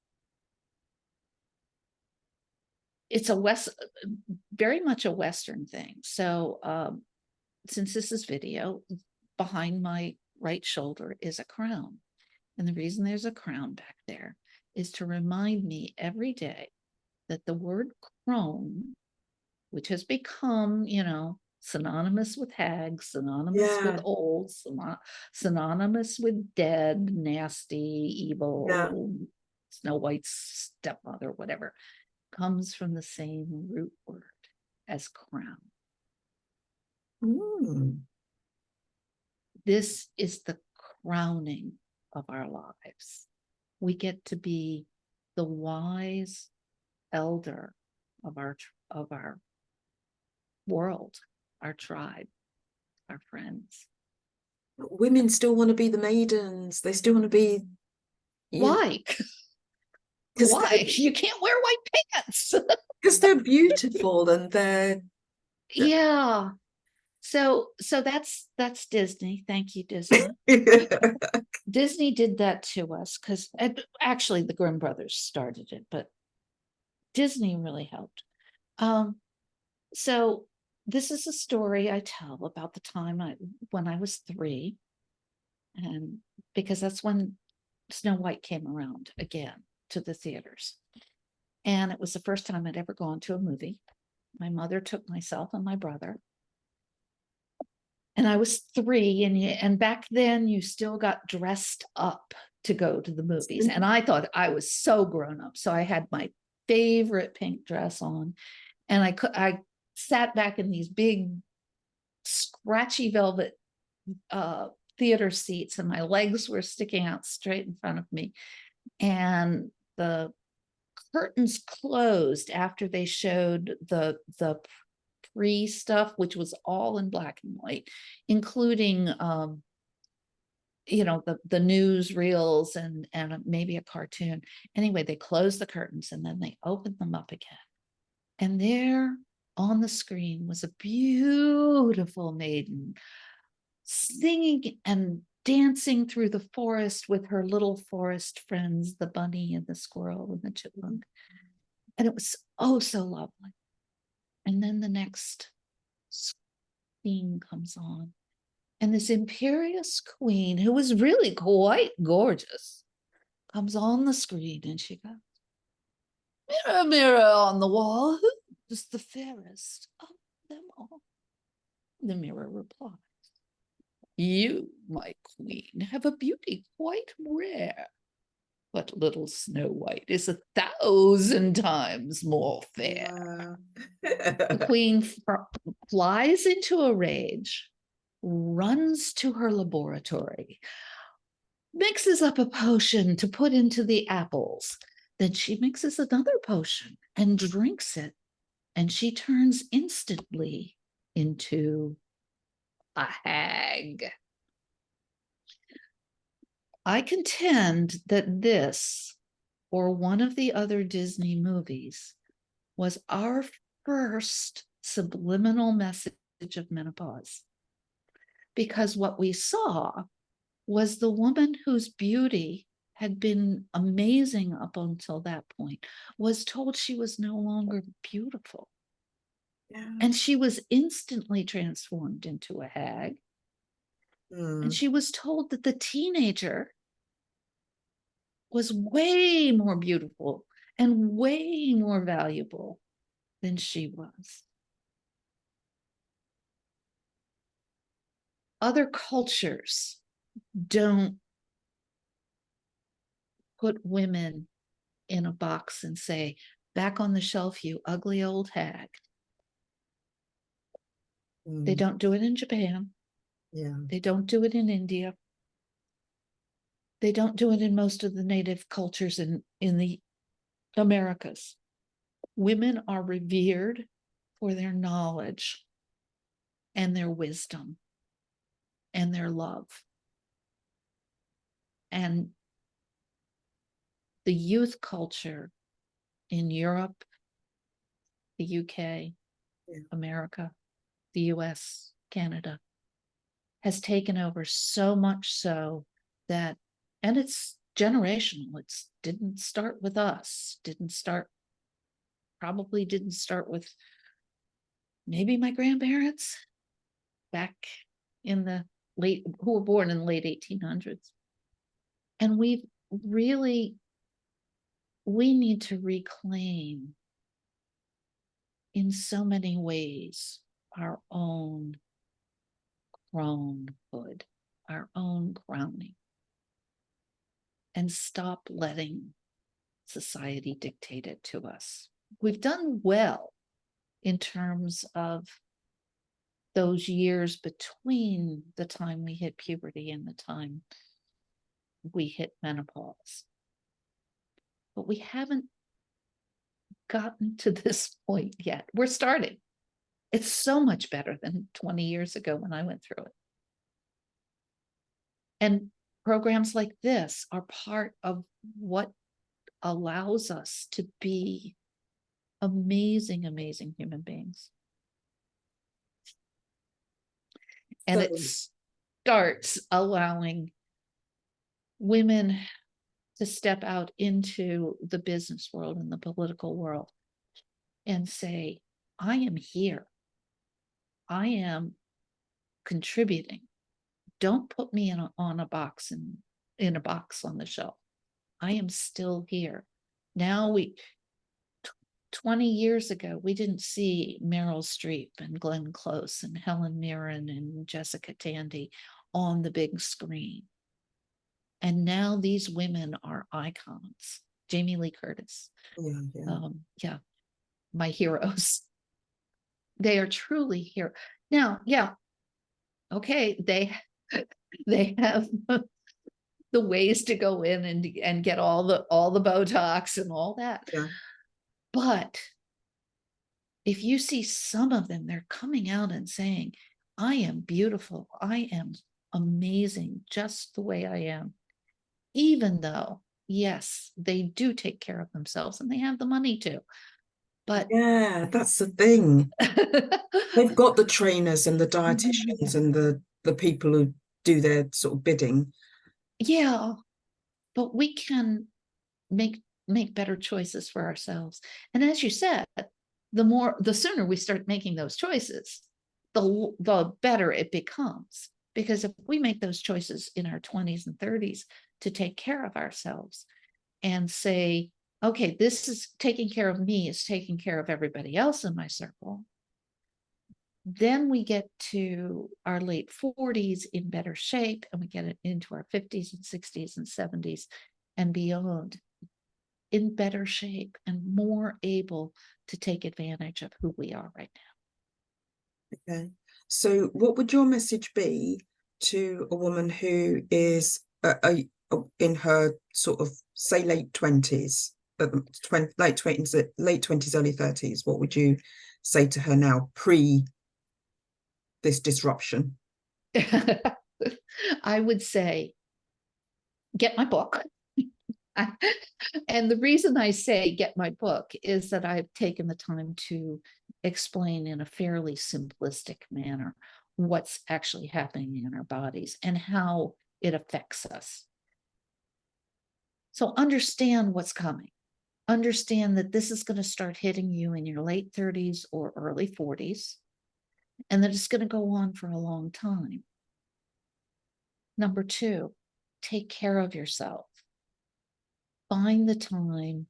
It's very much a Western thing. So since this is video, behind my right shoulder is a crown. And the reason there's a crown back there is to remind me every day that the word crone, which has become, synonymous with hag, synonymous with Yeah. old, synonymous with dead, nasty, Yeah. evil, Snow White's stepmother, whatever, comes from the same root word as crown. Mm. This is the crowning of our lives. We get to be the wise elder of our world, our tribe, our friends. Women still want to be the maidens. They still want to be, Why? because Why? You can't wear white pants. they're beautiful and they're Yeah. So that's Disney. Thank you, Disney. Disney did that to us because actually the Grimm brothers started it, but Disney really helped. So this is a story I tell about the time when I was 3, and because that's when Snow White came around again to the theaters. And it was the first time I'd ever gone to a movie. My mother took myself and my brother. And I was 3, and back then you still got dressed up to go to the movies. And I thought I was so grown up. So I had my favorite pink dress on, and I sat back in these big scratchy velvet theater seats, and my legs were sticking out straight in front of me. And the curtains closed after they showed the pre stuff, which was all in black and white, including the news reels and maybe a cartoon. Anyway, they closed the curtains and then they opened them up again. And there on the screen was a beautiful maiden singing and dancing through the forest with her little forest friends, the bunny and the squirrel and the chipmunk. And it was oh so lovely. And then the next scene comes on, And this imperious queen, who was really quite gorgeous, comes on the screen and she goes, "Mirror, mirror on the wall, who is the fairest of them all?" The mirror replies, "You, my queen, have a beauty quite rare, but little Snow White is 1,000 times more fair." The queen flies into a rage, runs to her laboratory, mixes up a potion to put into the apples. Then she mixes another potion and drinks it, and she turns instantly into a hag. I contend that this, or one of the other Disney movies, was our first subliminal message of menopause. Because what we saw was the woman whose beauty had been amazing up until that point was told she was no longer beautiful. Yeah. And she was instantly transformed into a hag. And she was told that the teenager was way more beautiful and way more valuable than she was. Other cultures don't put women in a box and say, "Back on the shelf, you ugly old hag." They don't do it in Japan. Yeah. They don't do it in India. They don't do it in most of the native cultures in the Americas. Women are revered for their knowledge and their wisdom and their love. And the youth culture in Europe, the UK, America, the US, Canada, has taken over so much so that, and it's generational, it didn't start with us, probably didn't start with maybe my grandparents back in the who were born in the late 1800s. And we need to reclaim in so many ways our own cronehood, our own crowning, and stop letting society dictate it to us. We've done well in terms of those years between the time we hit puberty and the time we hit menopause. But we haven't gotten to this point yet. We're starting. It's so much better than 20 years ago when I went through it. And programs like this are part of what allows us to be amazing, amazing human beings. And it starts allowing women to step out into the business world and the political world and say, "I am here. I am contributing. Don't put me on a box in a box on the shelf. I am still here." Now 20 years ago, we didn't see Meryl Streep and Glenn Close and Helen Mirren and Jessica Tandy on the big screen. And now these women are icons. Jamie Lee Curtis. My heroes. They are truly heroes. Now, okay, they have the ways to go in and get all the Botox and all that. Yeah. But if you see some of them, they're coming out and saying, "I am beautiful. I am amazing just the way I am." Even though, yes, they do take care of themselves and they have the money to. But yeah, that's the thing. They've got the trainers and the dietitians and the people who do their sort of bidding. Yeah, but we can make better choices for ourselves. And as you said, the sooner we start making those choices, the better it becomes. Because if we make those choices in our 20s and 30s to take care of ourselves and say, okay, this is taking care of me, is taking care of everybody else in my circle, then we get to our late 40s in better shape, and we get it into our 50s and 60s and 70s and beyond in better shape and more able to take advantage of who we are right now. Okay. So what would your message be to a woman who is in her sort of, say, late 20s, late 20s, early 30s? What would you say to her now, pre this disruption? I would say, get my book. And the reason I say get my book is that I've taken the time to explain in a fairly simplistic manner what's actually happening in our bodies and how it affects us. So understand what's coming. Understand that this is going to start hitting you in your late 30s or early 40s, and that it's going to go on for a long time. Number 2, take care of yourself. Find the time,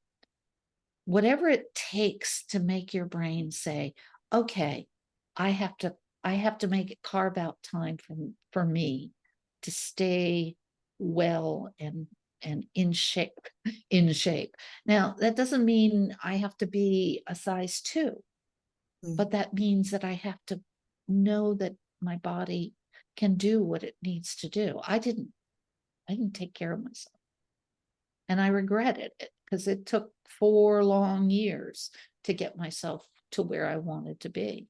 whatever it takes to make your brain say, okay, I have to make it, carve out time for me to stay well and in shape. Now, that doesn't mean I have to be a size 2, but that means that I have to know that my body can do what it needs to do. I didn't take care of myself. And I regretted it because it took 4 long years to get myself to where I wanted to be.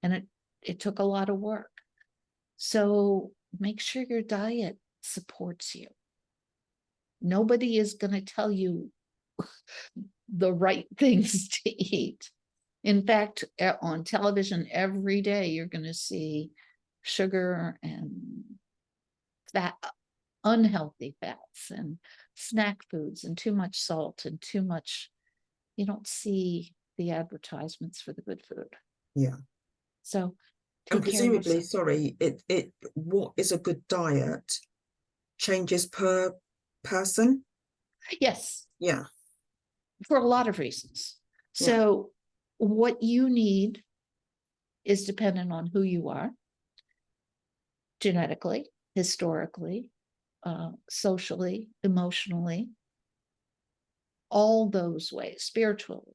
And it took a lot of work. So make sure your diet supports you. Nobody is going to tell you the right things to eat. In fact, on television every day, you're going to see sugar and fat, unhealthy fats and snack foods and too much salt and too much. You don't see the advertisements for the good food. Yeah. So and presumably, sorry, what is a good diet changes per person? Yes. Yeah. For a lot of reasons. So what you need is dependent on who you are, genetically, historically, socially, emotionally, all those ways, spiritually.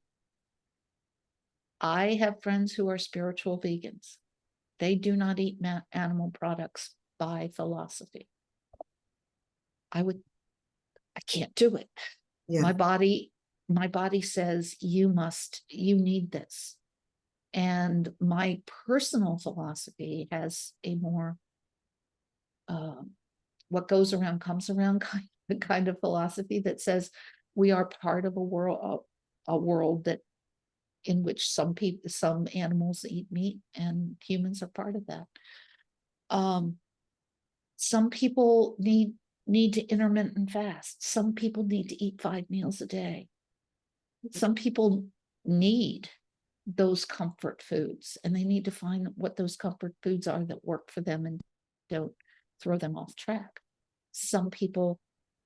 I have friends who are spiritual vegans. They do not eat animal products by philosophy. I can't do it. Yeah. My body says you need this. And my personal philosophy has a more what goes around comes around kind of philosophy that says we are part of a world that in which some animals eat meat and humans are part of that. Some people need to intermittent fast. Some people need to eat 5 meals a day. Some people need those comfort foods, and they need to find what those comfort foods are that work for them and don't throw them off track. Some people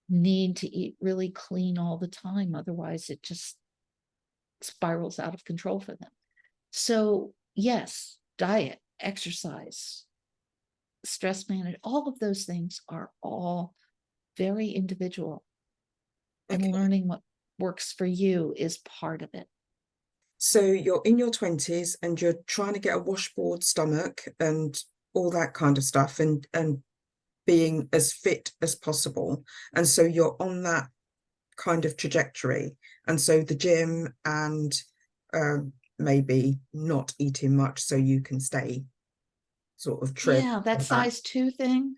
need to eat really clean all the time, otherwise it just spirals out of control for them. So yes, diet, exercise, stress management, all of those things are all very individual. And learning what works for you is part of it. So you're in your 20s and you're trying to get a washboard stomach and all that kind of stuff, and being as fit as possible. And so you're on that kind of trajectory. And so the gym and maybe not eating much so you can stay sort of trim. Yeah, that size 2 thing,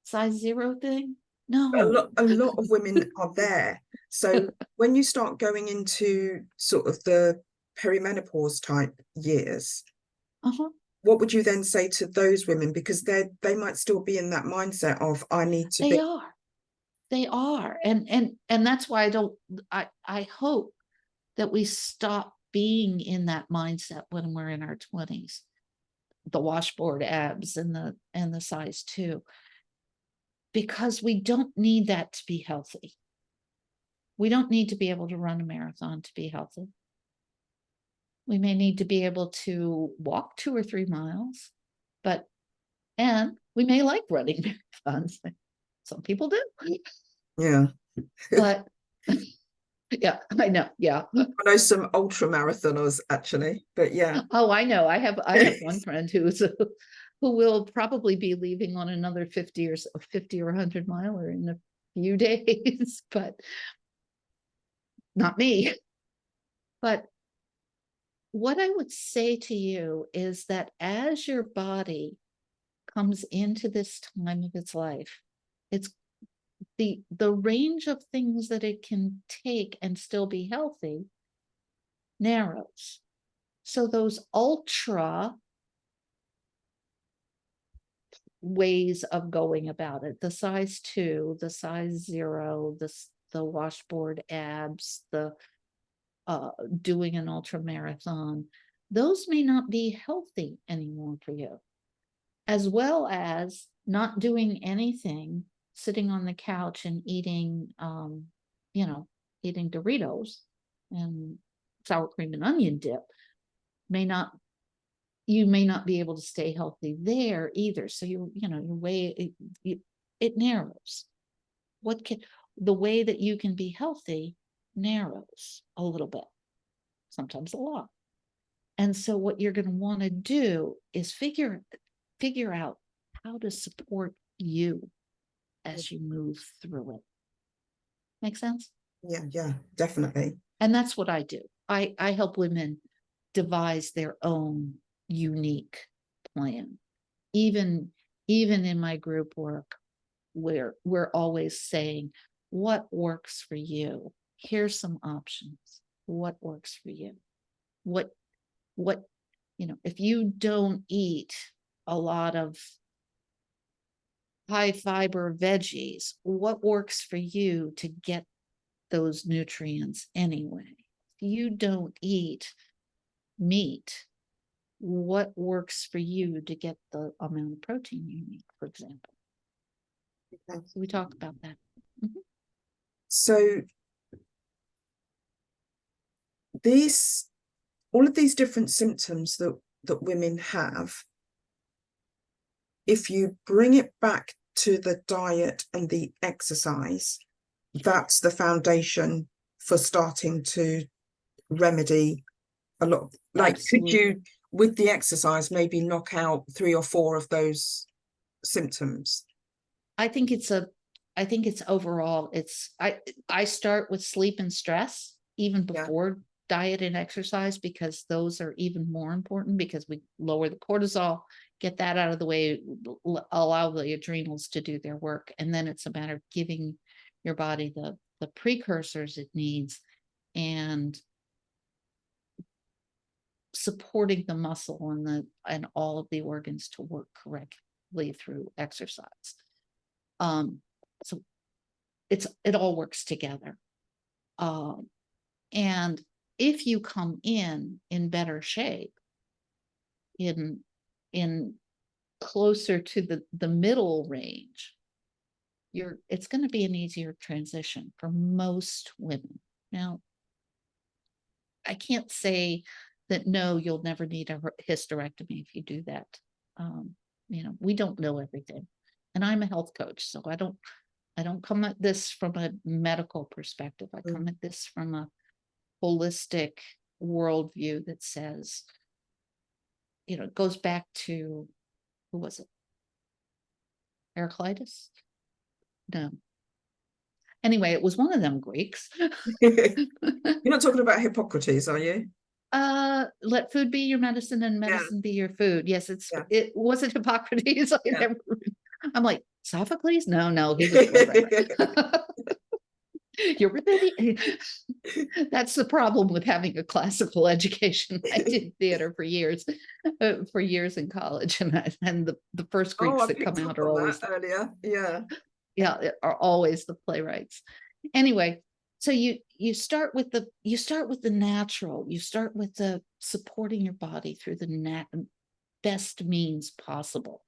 size 0 thing. No. A lot of women are there. So when you start going into sort of the perimenopause type years, what would you then say to those women? Because they might still be in that mindset of I need to be. They are. And that's why I hope that we stop being in that mindset when we're in our 20s. the washboard abs and the size 2, because we don't need that to be healthy. We don't need to be able to run a marathon to be healthy. We may need to be able to walk 2 or 3 miles, and we may like running marathons. Some people do. Yeah. But yeah, I know. Yeah. I know some ultra marathoners actually, but yeah. Oh, I know. I have one friend who will probably be leaving on another 50 or 100 miler in a few days, but not me. But what I would say to you is that as your body comes into this time of its life, it's the range of things that it can take and still be healthy narrows. So those ultra ways of going about it, the size 2, the size 0, the washboard abs, the doing an ultra marathon, those may not be healthy anymore for you, as well as not doing anything, sitting on the couch and eating eating Doritos and sour cream and onion dip you may not be able to stay healthy there either. So your way it narrows. The way that you can be healthy narrows a little bit, sometimes a lot. And so what you're going to want to do is figure out how to support you as you move through it. Make sense? Yeah, definitely. And that's what I do. I help women devise their own unique plan. Even in my group work, where we're always saying, what works for you? Here's some options. What works for you? What if you don't eat a lot of high fiber veggies, what works for you to get those nutrients anyway? If you don't eat meat, what works for you to get the amount of protein you need, for example? Okay. So we talk about that. Mm-hmm. So all of these different symptoms that women have, if you bring it back to the diet and the exercise, that's the foundation for starting to remedy a lot. Like, Absolutely. could you, with the exercise, maybe knock out 3 or 4 of those symptoms? I think it's overall, I start with sleep and stress even before diet and exercise, because those are even more important, because we lower the cortisol, get that out of the way, allow the adrenals to do their work. And then it's a matter of giving your body the precursors it needs and supporting the muscle and all of the organs to work correctly through exercise. So it all works together. And if you come in better shape, in closer to the middle range, it's going to be an easier transition for most women. Now, I can't say that no, you'll never need a hysterectomy if you do that. We don't know everything, and I'm a health coach, so I don't come at this from a medical perspective. I come at this from a holistic worldview that says, it goes back to, who was it? Heraclitus? No. Anyway, it was one of them Greeks. You're not talking about Hippocrates, are you? Let food be your medicine and medicine be your food. Yes, it wasn't Hippocrates. I'm like, Sophocles? No, he was You're really that's the problem with having a classical education. I did theater for years in college, and the first Greeks that come out are always earlier. Are always the playwrights. Anyway, so you start with the natural. You start with the supporting your body through the best means possible.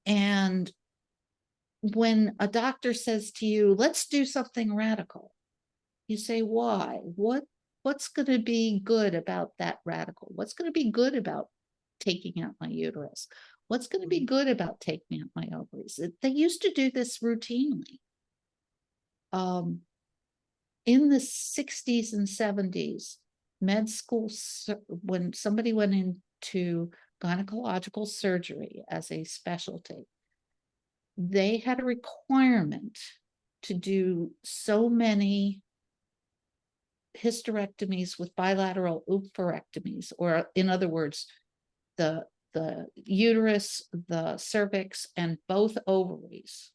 And when a doctor says to you, let's do something radical, you say, why? What's going to be good about that radical? What's going to be good about taking out my uterus? What's going to be good about taking out my ovaries? They used to do this routinely. In the 60s and 70s, med school, when somebody went into gynecological surgery as a specialty, they had a requirement to do so many hysterectomies with bilateral oophorectomies, or in other words, the uterus, the cervix, and both ovaries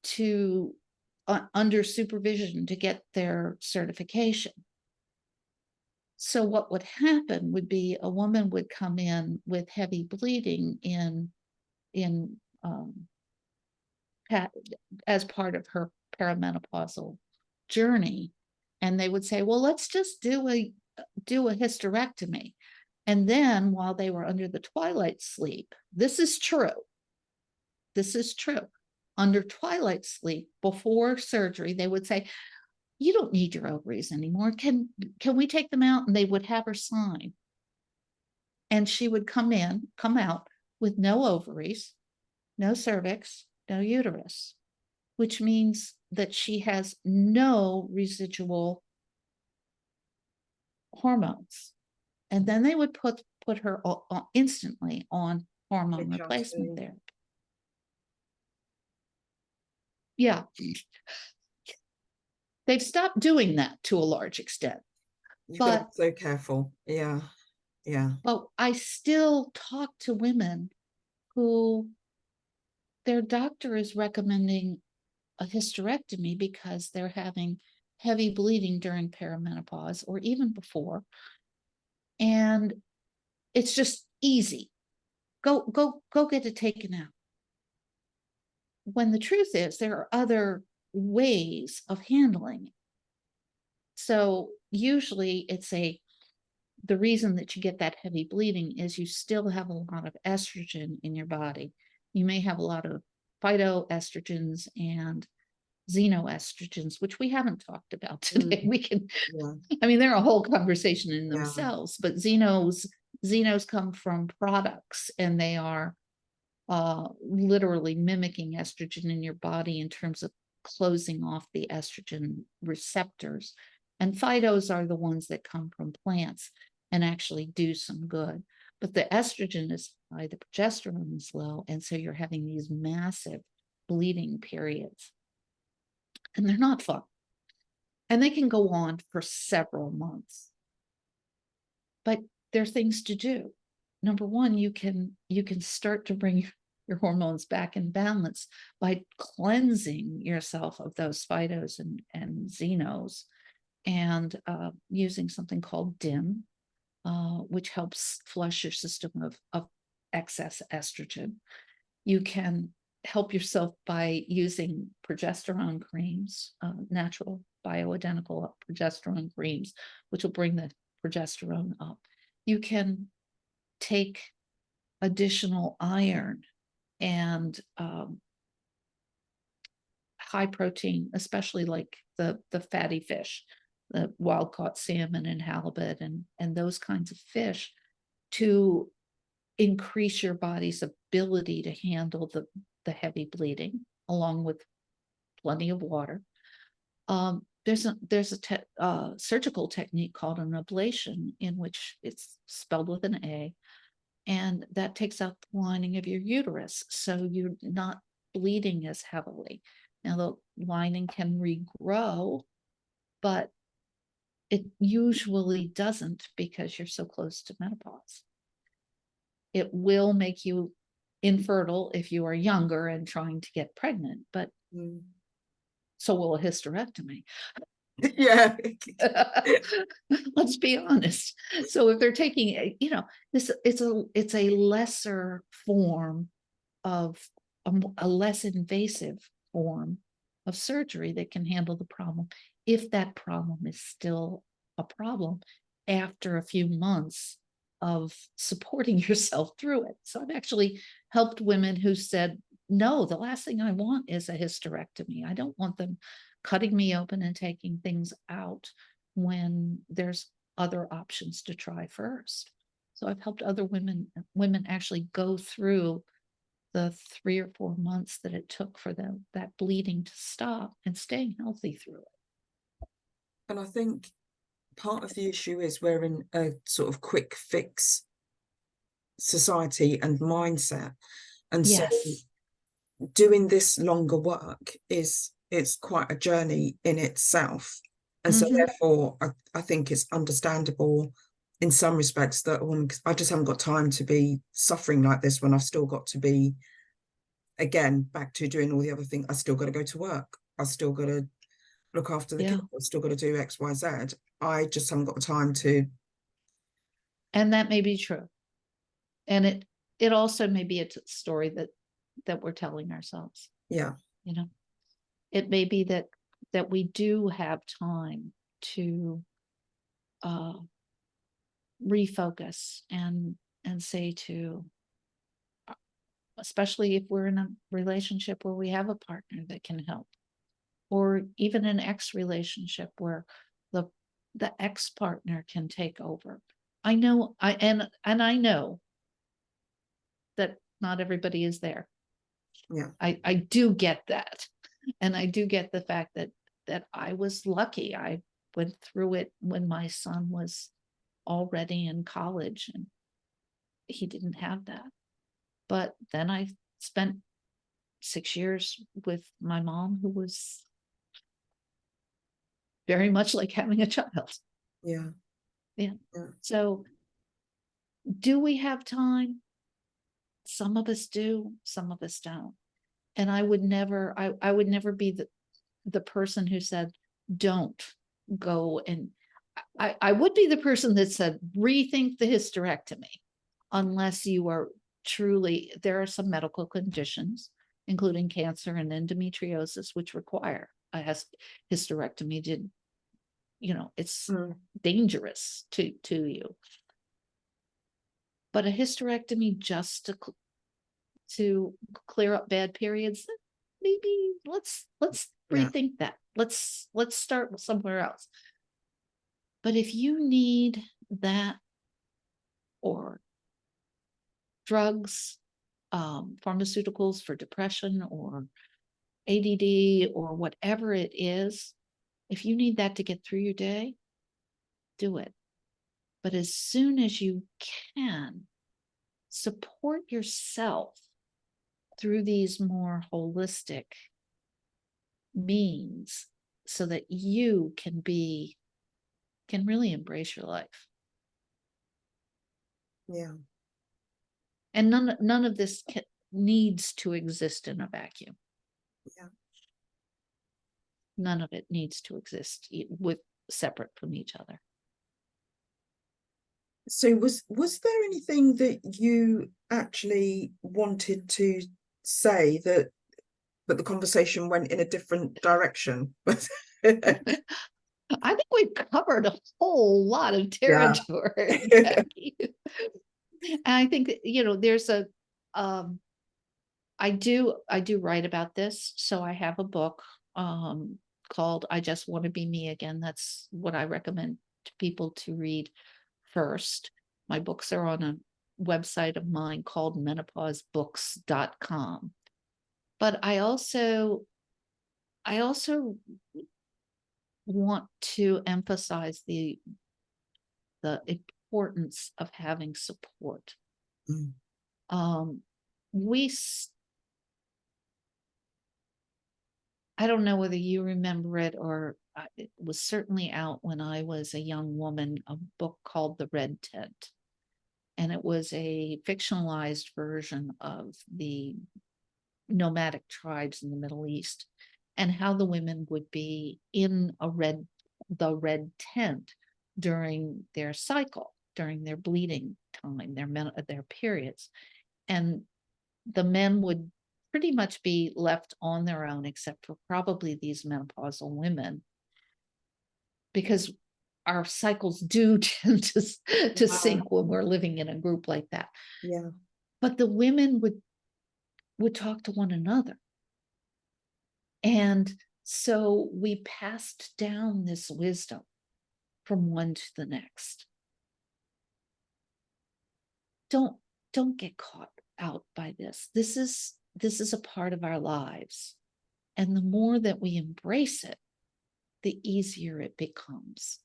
to under supervision to get their certification. So what would happen would be a woman would come in with heavy bleeding as part of her perimenopausal journey, and they would say, well, let's just do a hysterectomy. And then while they were under the twilight sleep, this is true, under twilight sleep before surgery, they would say, you don't need your ovaries anymore. Can we take them out? And they would have her sign. And she would come out with no ovaries, no cervix, no uterus, which means that she has no residual hormones. And then they would put her instantly on hormone replacement therapy. Yeah. They've stopped doing that to a large extent. You've got to be so careful. Yeah. Yeah. But I still talk to women who their doctor is recommending a hysterectomy because they're having heavy bleeding during perimenopause or even before. And it's just easy. Go get it taken out. When the truth is, there are other ways of handling it. So usually the reason that you get that heavy bleeding is you still have a lot of estrogen in your body. You may have a lot of phytoestrogens and xenoestrogens, which we haven't talked about today. We can, I mean, they're a whole conversation in themselves, but xenos come from products, and they are literally mimicking estrogen in your body in terms of closing off the estrogen receptors. And phytos are the ones that come from plants and actually do some good. But the estrogen is high, the progesterone is low, and so you're having these massive bleeding periods. And they're not fun. And they can go on for several months. But there are things to do. Number one, you can start to bring your hormones back in balance by cleansing yourself of those phytos and xenos, and using something called DIM, which helps flush your system of excess estrogen. You can help yourself by using progesterone creams, natural bioidentical progesterone creams, which will bring the progesterone up. You can take additional iron and high protein, especially like the fatty fish, the wild caught salmon and halibut and those kinds of fish, to increase your body's ability to handle the heavy bleeding, along with plenty of water. There's a surgical technique called an ablation, in which it's spelled with an A, and that takes out the lining of your uterus, so you're not bleeding as heavily. Now, the lining can regrow, but it usually doesn't, because you're so close to menopause. It will make you infertile if you are younger and trying to get pregnant, but so will a hysterectomy. Yeah. Let's be honest. So if they're taking, it's a lesser form of a less invasive form of surgery that can handle the problem, if that problem is still a problem after a few months of supporting yourself through it. So I've actually helped women who said, no, the last thing I want is a hysterectomy. I don't want them cutting me open and taking things out when there's other options to try first. So I've helped other women actually go through the 3 or 4 months that it took for them, that bleeding to stop, and staying healthy through it. And I think part of the issue is we're in a sort of quick fix society and mindset. And so Yes. doing this longer work it's quite a journey in itself. And so therefore I think it's understandable in some respects that I just haven't got time to be suffering like this when I've still got to be, again, back to doing all the other things. I still got to go to work. I still got to look after the kids. I've still got to do X, Y, Z. I just haven't got the time to. And that may be true. And it also may be a story that we're telling ourselves. Yeah. You know, it may be that we do have time to refocus and say to, especially if we're in a relationship where we have a partner that can help, or even an ex relationship where the ex partner can take over. I know I know that not everybody is there. Yeah. I do get that. And I do get the fact that I was lucky. I went through it when my son was already in college and he didn't have that. But then I spent 6 years with my mom, who was very much like having a child. Yeah. Yeah. So do we have time? Some of us do, some of us don't. And I would never be the person who said, don't go. And I would be the person that said, rethink the hysterectomy, unless you are truly, there are some medical conditions, including cancer and endometriosis, which require a hysterectomy. It's dangerous to you. But a hysterectomy just to clear up bad periods, maybe let's rethink that. Let's start somewhere else. But if you need that, or drugs, pharmaceuticals for depression or ADD or whatever it is, if you need that to get through your day, do it. But as soon as you can, support yourself through these more holistic means so that you can really embrace your life. Yeah. And none of this needs to exist in a vacuum. Yeah. None of it needs to exist separate from each other. So was there anything that you actually wanted to say that the conversation went in a different direction? I think we've covered a whole lot of territory, Jacqui. And I think that, there's I do write about this. So I have a book called I Just Want to Be Me Again. That's what I recommend to people to read first. My books are on a website of mine called menopausebooks.com. But I also want to emphasize the importance of having support. I don't know whether you remember it, or it was certainly out when I was a young woman, a book called The Red Tent. And it was a fictionalized version of the nomadic tribes in the Middle East, and how the women would be in the red tent during their cycle, during their bleeding time, their periods. And the men would pretty much be left on their own, except for probably these menopausal women, because our cycles do tend to sync when we're living in a group like that. Yeah. But the women would talk to one another. And so we passed down this wisdom from one to the next. Don't get caught out by this. This is a part of our lives. And the more that we embrace it, the easier it becomes.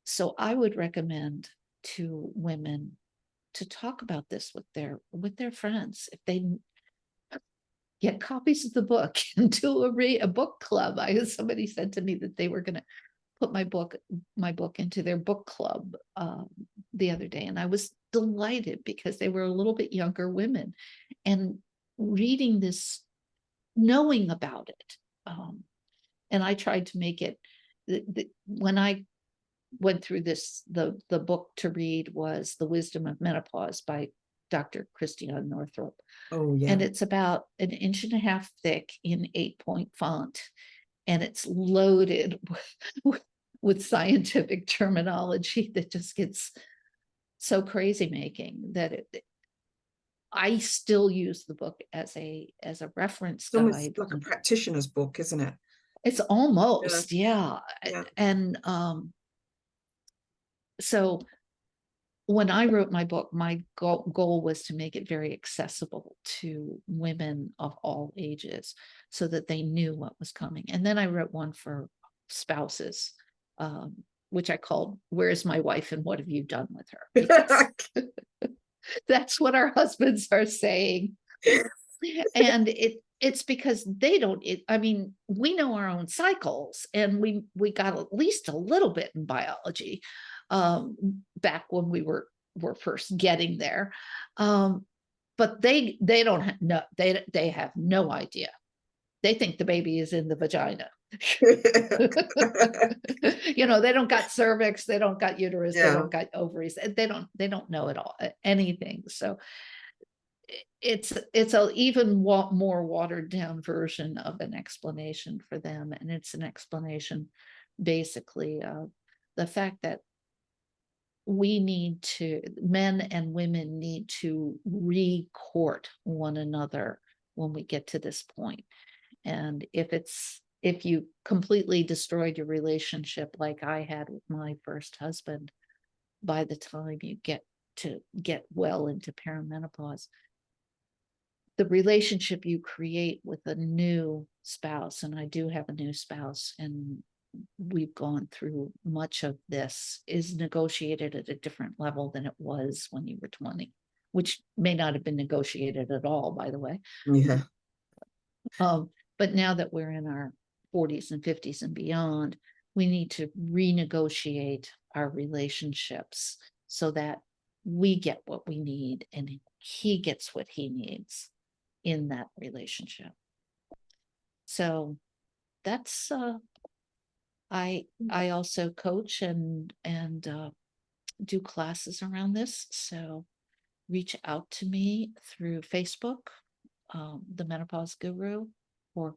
So I would recommend to women to talk about this with their friends. If they get copies of the book and do a book club. Somebody said to me that they were going to put my book into their book club the other day, and I was delighted because they were a little bit younger women, and reading this, knowing about it, and I tried to make it. When I went through this, the book to read was The Wisdom of Menopause by Dr. Christiane Northrup. Oh, yeah. And it's about 1.5 inches thick in 8-point font. And it's loaded with scientific terminology that just gets so crazy making that I still use the book as a reference guide. It's like a practitioner's book, isn't it? It's almost, yeah. And so when I wrote my book, my goal was to make it very accessible to women of all ages so that they knew what was coming. And then I wrote one for spouses, which I called, Where's My Wife and What Have You Done with Her? Because that's what our husbands are saying. And it's because they don't, we know our own cycles, and we got at least a little bit in biology back when we were first getting there. But they don't know, they have no idea. They think the baby is in the vagina. They don't got cervix, they don't got uterus, they don't got ovaries, they don't know it all, anything. So it's a even more watered down version of an explanation for them, and it's an explanation basically of the fact that men and women need to re-court one another when we get to this point. And if you completely destroyed your relationship like I had with my first husband, by the time you get well into perimenopause, the relationship you create with a new spouse, and I do have a new spouse, and we've gone through much of this, is negotiated at a different level than it was when you were 20, which may not have been negotiated at all, by the way. Yeah. But now that we're in our 40s and 50s and beyond, we need to renegotiate our relationships so that we get what we need and he gets what he needs in that relationship. So that's I also coach and do classes around this. So reach out to me through Facebook, the Menopause Guru, or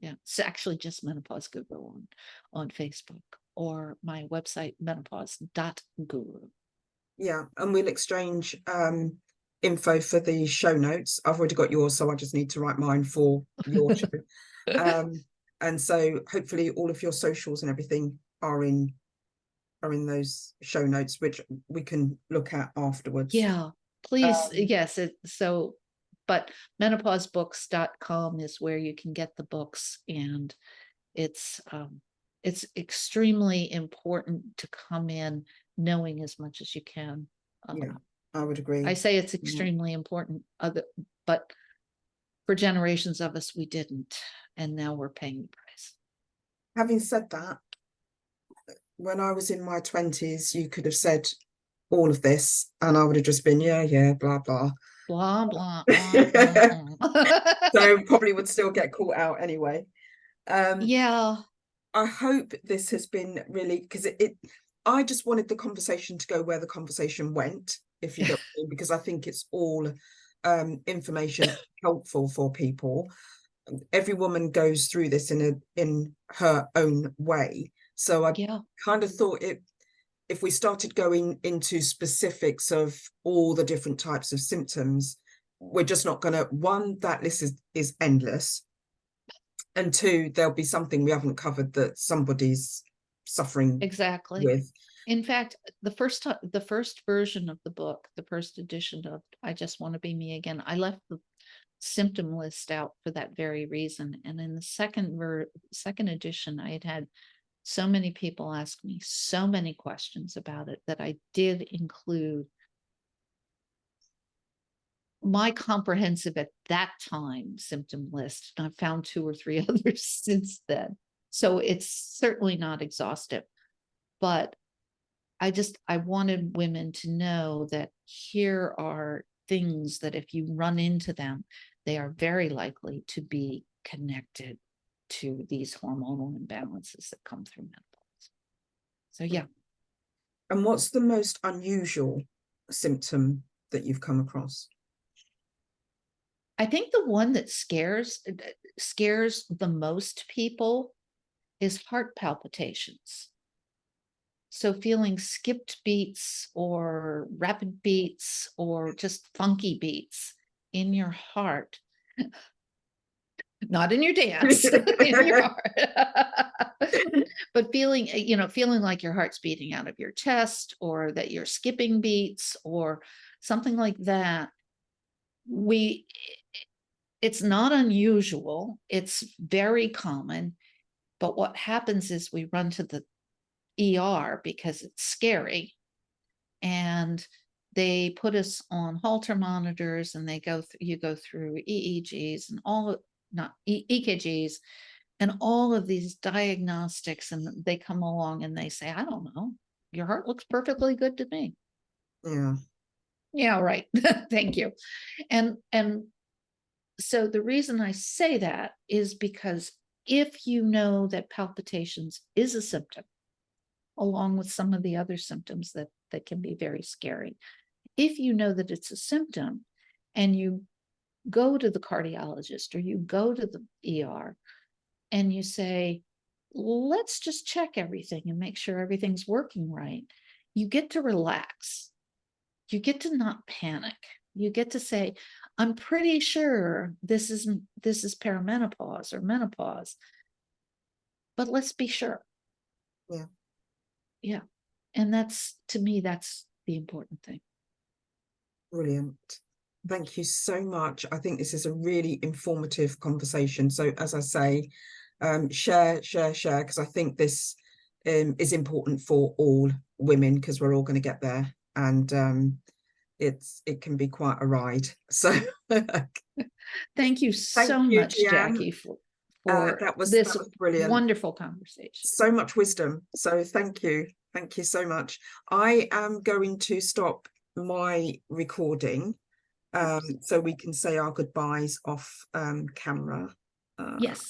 it's actually just Menopause Guru on Facebook, or my website, menopause.guru. Yeah, and we'll exchange info for the show notes. I've already got yours, so I just need to write mine for your show. And so hopefully all of your socials and everything are in those show notes, which we can look at afterwards. Yeah, please. Yes. But menopausebooks.com is where you can get the books, and it's extremely important to come in knowing as much as you can. Yeah, I would agree. I say it's extremely important, but for generations of us, we didn't, and now we're paying the price. Having said that, when I was in my 20s, you could have said all of this, and I would have just been, yeah, blah, blah. Blah, blah, blah, blah. So probably would still get caught out anyway. Yeah. I hope this has been really, because I just wanted the conversation to go where the conversation went, if you get what I mean, because I think it's all information helpful for people. Every woman goes through this in her own way. So I Yeah, kind of thought if we started going into specifics of all the different types of symptoms, we're just not going to, one, that list is endless, and two, there'll be something we haven't covered that somebody's suffering exactly. with. In fact, the first version of the book, the first edition of I Just Want to Be Me Again, I left the symptom list out for that very reason. And in the second edition, I had so many people ask me so many questions about it that I did include my comprehensive at that time symptom list. And I've found 2 or 3 others since then. So it's certainly not exhaustive, but I wanted women to know that here are things that if you run into them, they are very likely to be connected to these hormonal imbalances that come through menopause. So, yeah. And what's the most unusual symptom that you've come across? I think the one that scares the most people is heart palpitations. So feeling skipped beats or rapid beats or just funky beats in your heart, not in your dance, in your heart, but feeling like your heart's beating out of your chest, or that you're skipping beats or something like that. It's not unusual. It's very common. But what happens is we run to the ER because it's scary, and they put us on Holter monitors, and you go through EEGs and not EKGs and all of these diagnostics, and they come along and they say, I don't know, your heart looks perfectly good to me. Yeah. Yeah, right. Thank you. And so the reason I say that is because if you know that palpitations is a symptom, along with some of the other symptoms that can be very scary, if you know that it's a symptom and you go to the cardiologist or you go to the ER and you say, let's just check everything and make sure everything's working right, you get to relax. You get to not panic. You get to say, I'm pretty sure this is perimenopause or menopause, but let's be sure. Yeah. Yeah. And to me, that's the important thing. Brilliant. Thank you so much. I think this is a really informative conversation. So as I say, share, because I think this is important for all women, because we're all going to get there, and it can be quite a ride. So Thank you so much, Jeanne. Jacqui, for that was this brilliant. wonderful conversation. So much wisdom. So thank you so much. I am going to stop my recording, so we can say our goodbyes off camera. Yes.